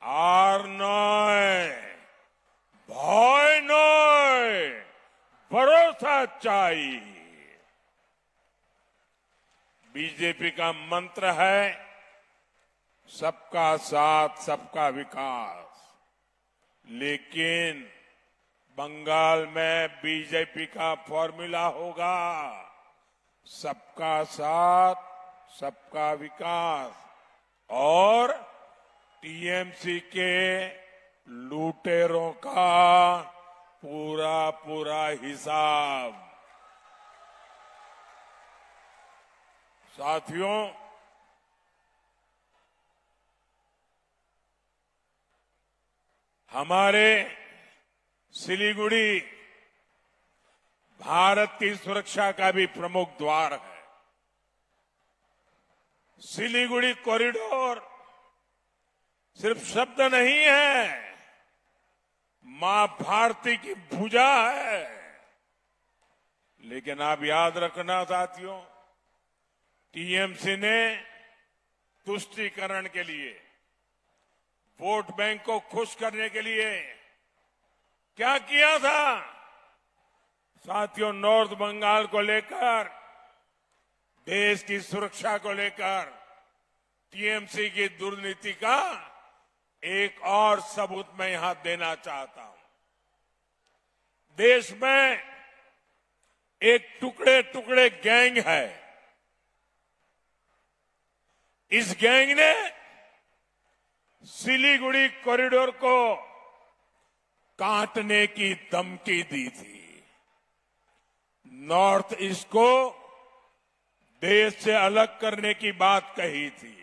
আর নয়, ভয় নয়, भरोसा चाहिए। बीजेपी का मंत्र है सबका साथ, सबका विकास। लेकिन बंगाल में बीजेपी का फॉर्मूला होगा सबका साथ, सबका विकास और टीएमसी के लुटेरों का पूरा पूरा हिसाब। साथियों, हमारे सिलीगुड़ी भारत की सुरक्षा का भी प्रमुख द्वार है। सिलीगुड़ी कॉरिडोर सिर्फ शब्द नहीं है, मां भारती की भुजा है। लेकिन आप याद रखना साथियों, टीएमसी ने तुष्टीकरण के लिए, वोट बैंक को खुश करने के लिए क्या किया था? साथियों, नॉर्थ बंगाल को लेकर, देश की सुरक्षा को लेकर टीएमसी की दुर्नीति का एक और सबूत मैं यहां देना चाहता हूं। देश में एक टुकड़े टुकड़े गैंग है। इस गैंग ने सिलीगुड़ी कॉरिडोर को काटने की धमकी दी थी। नॉर्थ ईस्ट को देश से अलग करने की बात कही थी।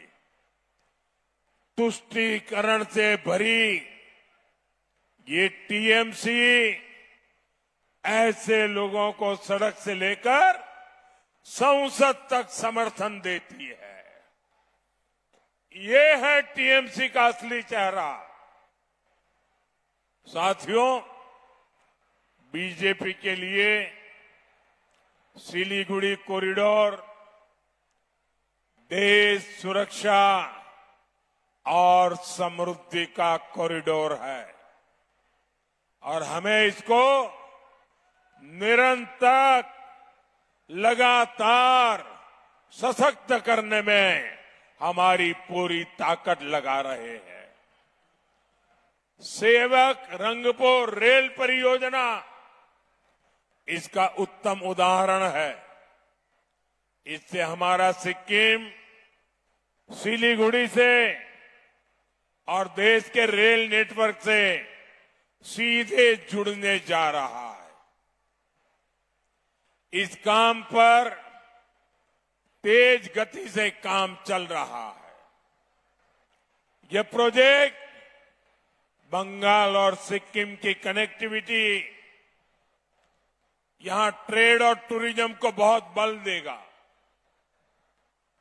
तुष्टीकरण से भरी ये टीएमसी ऐसे लोगों को सड़क से लेकर संसद तक समर्थन देती है। ये है टीएमसी का असली चेहरा। साथियों, बीजेपी के लिए सिलीगुड़ी कॉरिडोर देश सुरक्षा और समृद्धि का कॉरिडोर है और हमें इसको निरंतर लगातार सशक्त करने में हमारी पूरी ताकत लगा रहे हैं। सेवक रंगपुर रेल परियोजना इसका उत्तम उदाहरण है। इससे हमारा सिक्किम सिलीगुड़ी से और देश के रेल नेटवर्क से सीधे जुड़ने जा रहा है। इस काम पर तेज गति से काम चल रहा है। यह प्रोजेक्ट बंगाल और सिक्किम की कनेक्टिविटी, यहां ट्रेड और टूरिज्म को बहुत बल देगा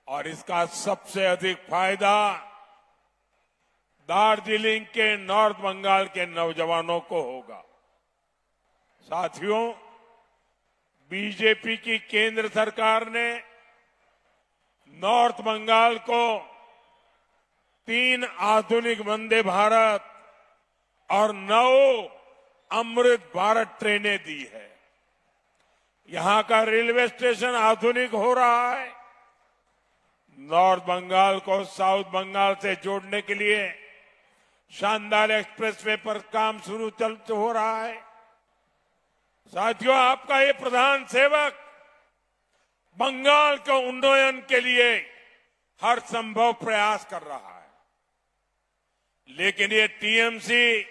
और इसका सबसे अधिक फायदा दार्जिलिंग के, नॉर्थ बंगाल के नौजवानों को होगा। साथियों, बीजेपी की केंद्र सरकार ने नॉर्थ बंगाल को 3 आधुनिक वंदे भारत और 9 अमृत भारत ट्रेनें दी है। यहां का रेलवे स्टेशन आधुनिक हो रहा है। नॉर्थ बंगाल को साउथ बंगाल से जोड़ने के लिए शानदार एक्सप्रेसवे पर काम शुरू हो रहा है। साथियों, आपका ये प्रधान सेवक बंगाल के उन्नयन के लिए हर संभव प्रयास कर रहा है। लेकिन ये टीएमसी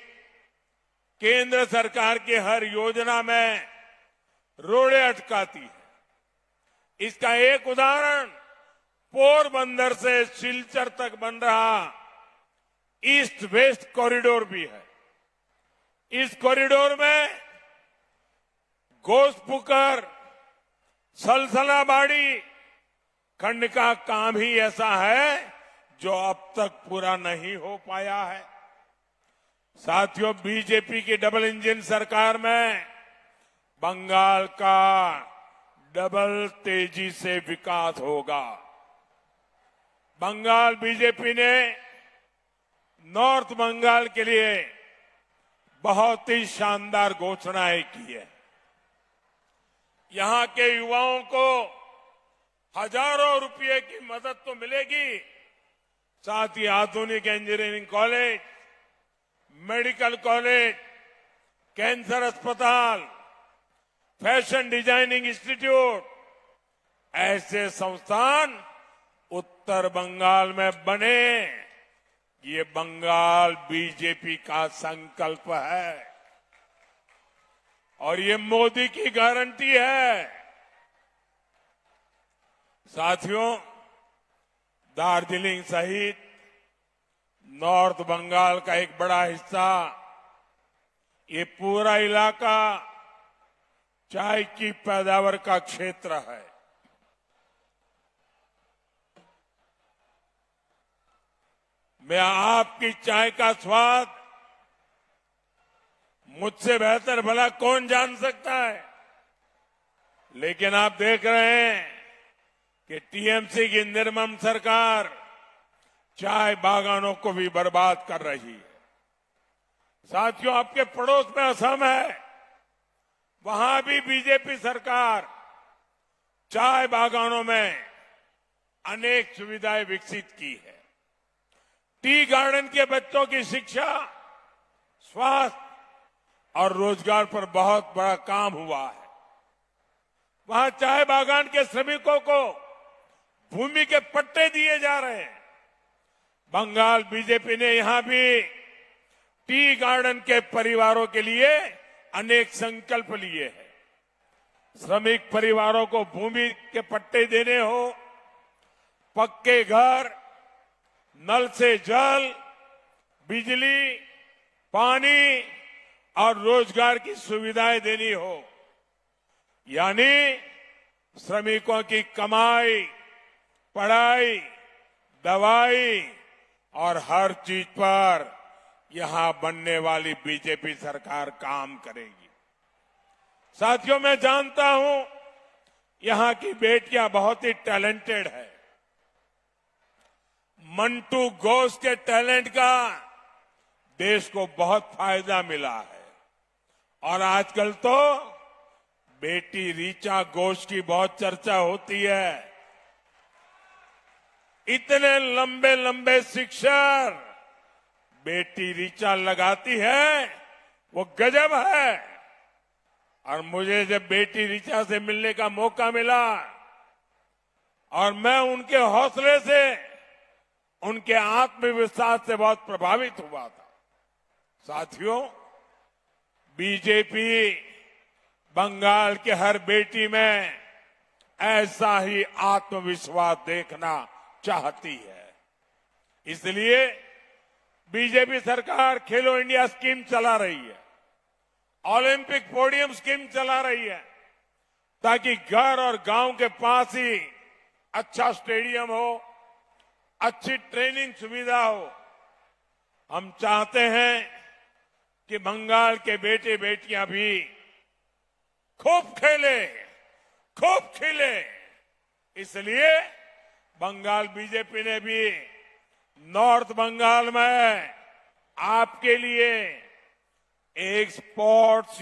केंद्र सरकार की हर योजना में रोड़े अटकाती है। इसका एक उदाहरण पोरबंदर से सिलचर तक बन रहा ईस्ट वेस्ट कॉरिडोर भी है। इस कॉरिडोर में घोसपुकर सलसलाबाड़ी खंड का काम ही ऐसा है जो अब तक पूरा नहीं हो पाया है। साथियों, बीजेपी की डबल इंजन सरकार में बंगाल का डबल तेजी से विकास होगा। बंगाल बीजेपी ने नॉर्थ बंगाल के लिए बहुत ही शानदार घोषणाएं की है। यहां के युवाओं को हजारों रुपए की मदद तो मिलेगी, साथ ही आधुनिक engineering college, medical college, cancer अस्पताल, फैशन डिजाइनिंग इंस्टीट्यूट, ऐसे संस्थान उत्तर बंगाल में बने। ये बंगाल बीजेपी का संकल्प है और ये मोदी की गारंटी है। साथियों, दार्जिलिंग सहित नॉर्थ बंगाल का एक बड़ा हिस्सा, ये पूरा इलाका चाय की पैदावार का क्षेत्र है। मैं आपकी चाय का स्वाद मुझसे बेहतर भला कौन जान सकता है, लेकिन आप देख रहे हैं कि टीएमसी की निर्मम सरकार चाय बागानों को भी बर्बाद कर रही है। साथियों, आपके पड़ोस में असम है, वहां भी बीजेपी सरकार चाय बागानों में अनेक सुविधाएं विकसित की है। टी गार्डन के बच्चों की शिक्षा, स्वास्थ्य और रोजगार पर बहुत बड़ा काम हुआ है। वहां चाय बागान के श्रमिकों को भूमि के पट्टे दिए जा रहे हैं। बंगाल बीजेपी ने यहां भी टी गार्डन के परिवारों के लिए अनेक संकल्प लिए हैं। श्रमिक परिवारों को भूमि के पट्टे देने हो, पक्के घर, नल से जल, बिजली, पानी और रोजगार की सुविधाएं देनी हो, यानी श्रमिकों की कमाई, पढ़ाई, दवाई और हर चीज पर यहां बनने वाली बीजेपी सरकार काम करेगी। साथियों, मैं जानता हूं यहां की बेटियां बहुत ही टैलेंटेड है। मंटू घोष के टैलेंट का देश को बहुत फायदा मिला है और आजकल तो बेटी ऋचा घोष की बहुत चर्चा होती है। इतने लंबे लंबे शिक्षण बेटी ऋचा लगाती है, वो गजब है। और मुझे जब बेटी ऋचा से मिलने का मौका मिला और मैं उनके हौसले से, उनके आत्मविश्वास से बहुत प्रभावित हुआ था। साथियों, बीजेपी बंगाल के हर बेटी में ऐसा ही आत्मविश्वास देखना चाहती है। इसलिए बीजेपी सरकार खेलो इंडिया स्कीम चला रही है, ओलंपिक पोडियम स्कीम चला रही है, ताकि घर और गांव के पास ही अच्छा स्टेडियम हो, अच्छी ट्रेनिंग सुविधा हो। हम चाहते हैं कि बंगाल के बेटे बेटियां भी खूब खेले, खूब खिले। इसलिए बंगाल बीजेपी ने भी नॉर्थ बंगाल में आपके लिए एक स्पोर्ट्स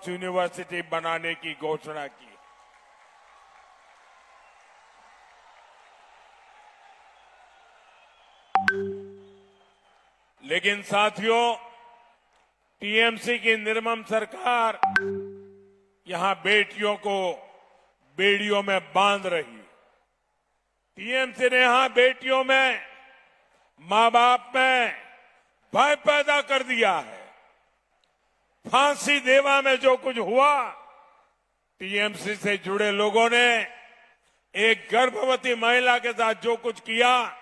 यूनिवर्सिटी बनाने की घोषणा की। लेकिन साथियों, टीएमसी की निर्मम सरकार यहां बेटियों को बेड़ियों में बांध रही है। टीएमसी ने यहां बेटियों में मां बाप में भय पैदा कर दिया है। फांसी देवा में जो कुछ हुआ, टीएमसी से जुड़े लोगों ने एक गर्भवती महिला के साथ जो कुछ किया,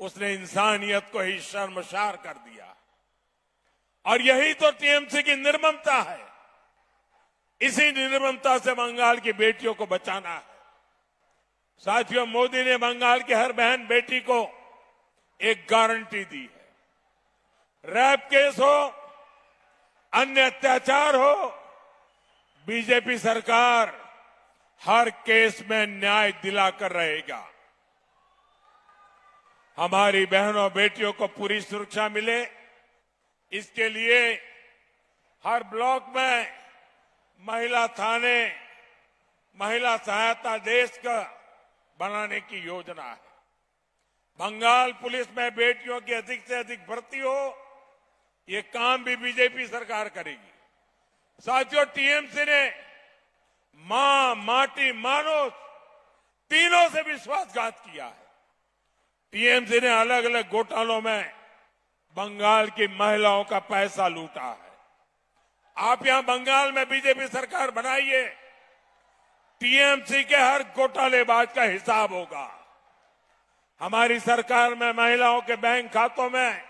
उसने इंसानियत को ही शर्मसार कर दिया। और यही तो टीएमसी की निर्ममता है। इसी निर्ममता से बंगाल की बेटियों को बचाना है। साथियों, मोदी ने बंगाल की हर बहन बेटी को एक गारंटी दी है। रेप केस हो, अन्य अत्याचार हो, बीजेपी सरकार हर केस में न्याय दिलाकर रहेगा। हमारी बहनों बेटियों को पूरी सुरक्षा मिले, इसके लिए हर ब्लॉक में महिला थाने, महिला सहायता डेस्क बनाने की योजना है। बंगाल पुलिस में बेटियों की अधिक से अधिक भर्ती हो, ये काम भी बीजेपी सरकार करेगी। साथियों, टीएमसी ने मां, माटी, मानुष तीनों से विश्वासघात किया है। टीएमसी ने अलग अलग घोटालों में बंगाल की महिलाओं का पैसा लूटा है। आप यहां बंगाल में बीजेपी सरकार बनाइए, टीएमसी के हर घोटालेबाज का हिसाब होगा। हमारी सरकार में महिलाओं के बैंक खातों में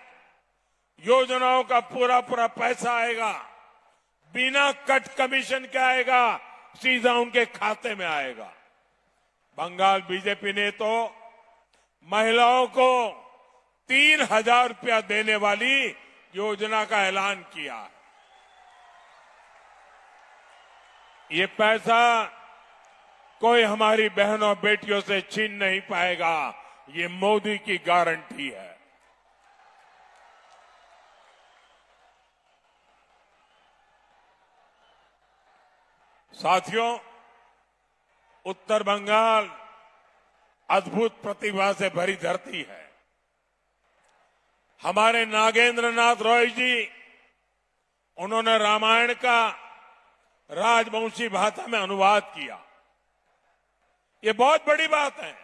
योजनाओं का पूरा पूरा पैसा आएगा, बिना कट कमीशन के आएगा, सीधा उनके खाते में आएगा। बंगाल बीजेपी ने तो महिलाओं को 3,000 रुपया देने वाली योजना का ऐलान किया है। ये पैसा कोई हमारी बहनों बेटियों से छीन नहीं पाएगा, ये मोदी की गारंटी है। साथियों, उत्तर बंगाल अद्भुत प्रतिभा से भरी धरती है। हमारे नागेंद्र नाथ रॉय जी, उन्होंने रामायण का राजवंशी भाषा में अनुवाद किया। ये बहुत बड़ी बात है।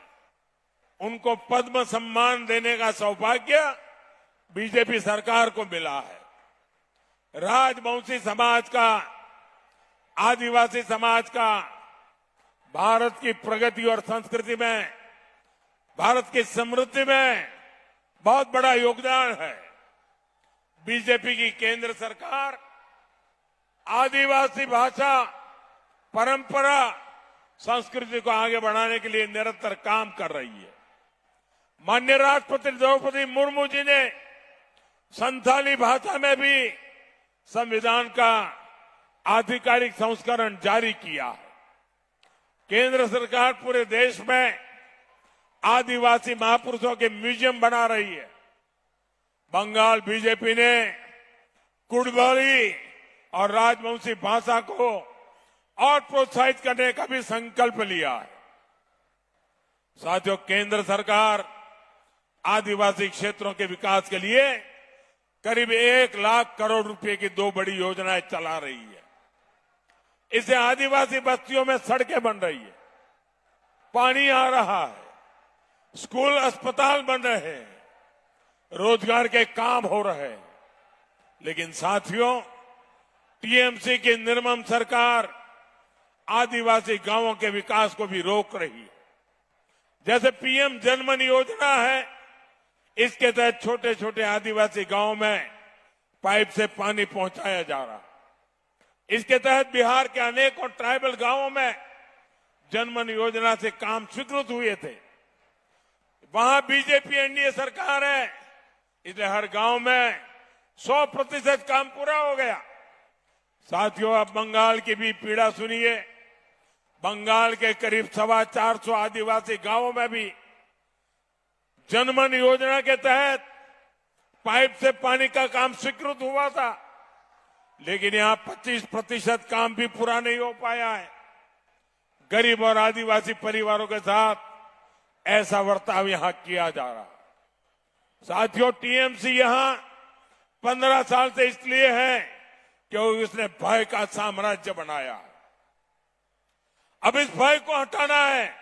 उनको पद्म सम्मान देने का सौभाग्य बीजेपी सरकार को मिला है। राजवंशी समाज का, आदिवासी समाज का भारत की प्रगति और संस्कृति में, भारत की समृद्धि में बहुत बड़ा योगदान है। बीजेपी की केंद्र सरकार आदिवासी भाषा, परंपरा, संस्कृति को आगे बढ़ाने के लिए निरंतर काम कर रही है। माननीय राष्ट्रपति द्रौपदी मुर्मू जी ने संथाली भाषा में भी संविधान का आधिकारिक संस्करण जारी किया है। केंद्र सरकार पूरे देश में आदिवासी महापुरुषों के म्यूजियम बना रही है। बंगाल बीजेपी ने कुड़बली और राजवंशी भाषा को और प्रोत्साहित करने का भी संकल्प लिया है। साथियों, केंद्र सरकार आदिवासी क्षेत्रों के विकास के लिए करीब 1 लाख करोड़ रुपए की 2 बड़ी योजनाएं चला रही है। इससे आदिवासी बस्तियों में सड़कें बन रही है, पानी आ रहा है, स्कूल अस्पताल बन रहे हैं, रोजगार के काम हो रहे हैं। लेकिन साथियों, टीएमसी की निर्मम सरकार आदिवासी गांवों के विकास को भी रोक रही है। जैसे पीएम जनमन योजना है, इसके तहत छोटे छोटे आदिवासी गांवों में पाइप से पानी पहुंचाया जा रहा है। इसके तहत बिहार के अनेकों ट्राइबल गांवों में जनमन योजना से काम स्वीकृत हुए थे। वहां बीजेपी एनडीए सरकार है, इसलिए हर गांव में 100% काम पूरा हो गया। साथियों, अब बंगाल की भी पीड़ा सुनिए। बंगाल के करीब 425 आदिवासी गांवों में भी जनमन योजना के तहत पाइप से पानी का काम स्वीकृत हुआ था, लेकिन यहां 25% काम भी पूरा नहीं हो पाया है। गरीब और आदिवासी परिवारों के साथ ऐसा बर्ताव यहां किया जा रहा है। साथियों, टीएमसी यहां 15 साल से इसलिए है क्योंकि उसने भय का साम्राज्य बनाया है। अब इस भय को हटाना है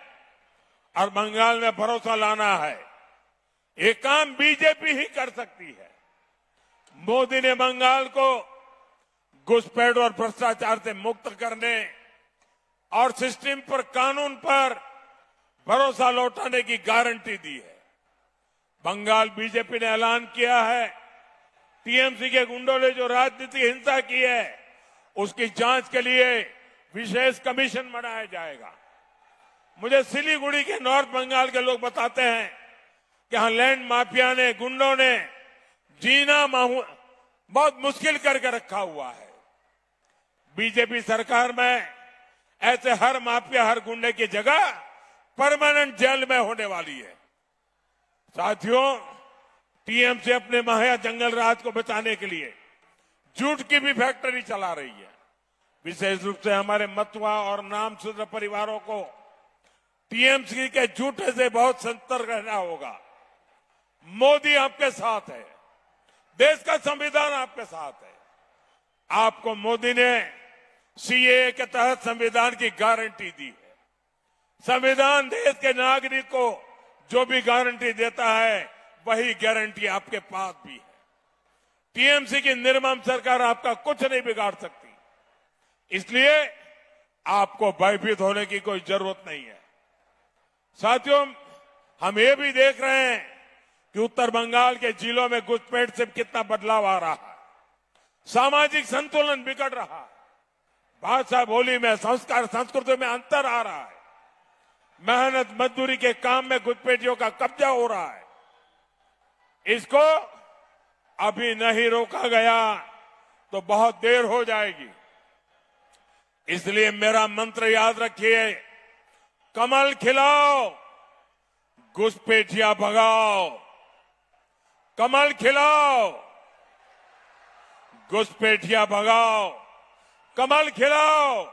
और बंगाल में भरोसा लाना है। ये काम बीजेपी ही कर सकती है। मोदी ने बंगाल को घुसपैठ और भ्रष्टाचार से मुक्त करने और सिस्टम पर, कानून पर भरोसा लौटाने की गारंटी दी है। बंगाल बीजेपी ने ऐलान किया है, टीएमसी के गुंडों ने जो राजनीतिक हिंसा की है उसकी जांच के लिए विशेष कमीशन बनाया जाएगा। मुझे सिलीगुड़ी के नॉर्थ बंगाल के लोग बताते हैं कि यहां लैंड माफिया ने, गुंडों ने जीना बहुत मुश्किल करके रखा हुआ है। बीजेपी सरकार में ऐसे हर माफिया, हर गुंडे की जगह परमानेंट जेल में होने वाली है। साथियों, टीएमसी अपने महाया जंगल राज को बचाने के लिए जूट की भी फैक्ट्री चला रही है। विशेष रूप से हमारे मतुआ और नामशूद्र परिवारों को टीएमसी के जूठे से बहुत सतर्क रहना होगा। मोदी आपके साथ है, देश का संविधान आपके साथ है। आपको मोदी ने सीएए के तहत संविधान की गारंटी दी है। संविधान देश के नागरिक को जो भी गारंटी देता है वही गारंटी आपके पास भी है। टीएमसी की निर्मम सरकार आपका कुछ नहीं बिगाड़ सकती, इसलिए आपको भयभीत होने की कोई जरूरत नहीं है। साथियों, हम ये भी देख रहे हैं कि उत्तर बंगाल के जिलों में घुसपैठ से कितना बदलाव आ रहा है। सामाजिक संतुलन बिगड़ रहा है, भाषा बोली में, संस्कार संस्कृति में अंतर आ रहा है, मेहनत मजदूरी के काम में घुसपैठियों का कब्जा हो रहा है। इसको अभी नहीं रोका गया तो बहुत देर हो जाएगी। इसलिए मेरा मंत्र याद रखिए, कमल खिलाओ, घुसपैठिया भगाओ। कमल खिलाओ, घुसपैठिया भगाओ। कमल खिलाओ,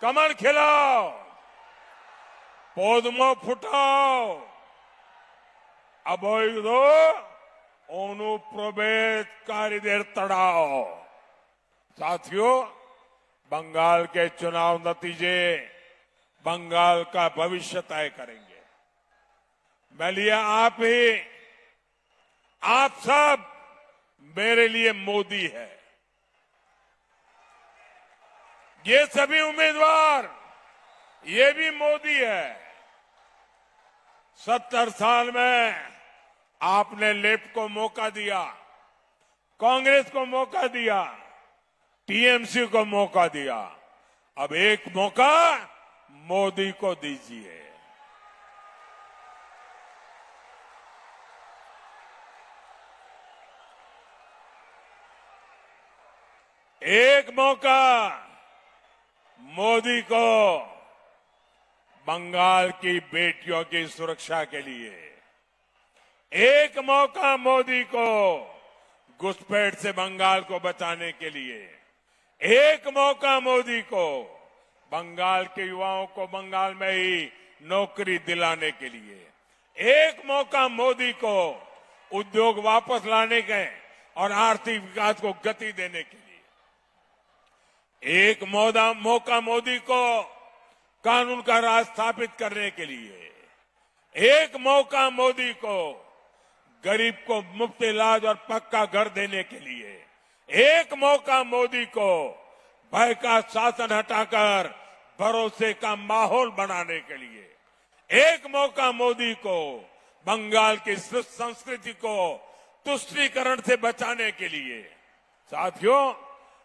कमल खिलाओ, पौधमो फुटाओ, अवैध अनुप्रवेशकारीদের तड़ाओ। साथियों, बंगाल के चुनाव नतीजे बंगाल का भविष्य तय करेंगे। मैं लिया आप सब मेरे लिए मोदी है। ये सभी उम्मीदवार, ये भी मोदी है। 70 साल में आपने लेफ्ट को मौका दिया, कांग्रेस को मौका दिया, टीएमसी को मौका दिया। अब एक मौका मोदी को दीजिए। एक मौका मोदी को बंगाल की बेटियों की सुरक्षा के लिए, एक मौका मोदी को घुसपैठ से बंगाल को बचाने के लिए, एक मौका मोदी को बंगाल के युवाओं को बंगाल में ही नौकरी दिलाने के लिए, एक मौका मोदी को उद्योग वापस लाने के और आर्थिक विकास को गति देने के लिए, एक मौका मोदी को कानून का राज स्थापित करने के लिए, एक मौका मोदी को गरीब को मुफ्त इलाज और पक्का घर देने के लिए, एक मौका मोदी को भय का शासन हटाकर भरोसे का माहौल बनाने के लिए, एक मौका मोदी को बंगाल की संस्कृति को तुष्टीकरण से बचाने के लिए। साथियों,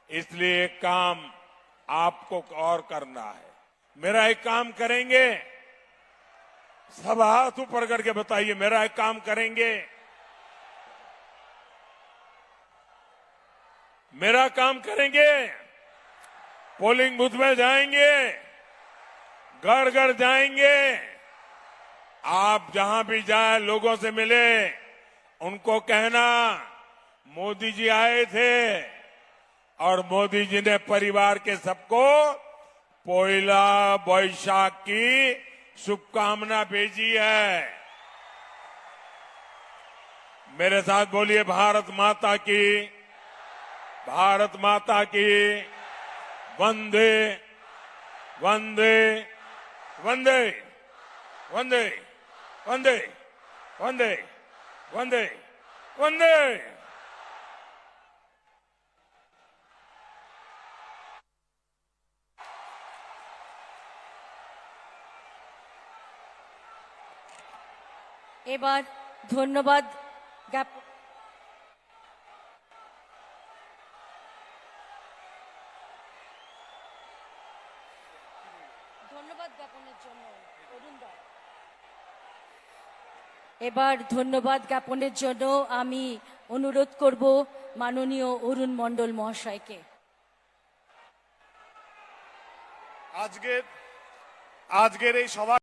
इसलिए एक काम आपको और करना है। मेरा एक काम करेंगे, सब हाथ ऊपर करके बताइए, मेरा एक काम करेंगे, मेरा काम करेंगे। पोलिंग बूथ में जाएंगे, घर घर जाएंगे, आप जहां भी जाए लोगों से मिले, उनको कहना मोदी जी आए थे और मोदी जी ने परिवार के सबको पोइला बैशाख की शुभकामना भेजी है। मेरे साथ बोलिए, भारत माता की, भारत माता की, वंदे वंदे वंदे वंदे वंदे वंदे वंदे वंदे। এবার ধন্যবাদ জ্ঞাপন ধন্যবাদ জ্ঞাপনের জন্য অরুণ দা। এবার ধন্যবাদ জ্ঞাপনের জন্য আমি অনুরোধ করব মাননীয় অরুণ মণ্ডল মহাশয়কে। আজকের এই সভা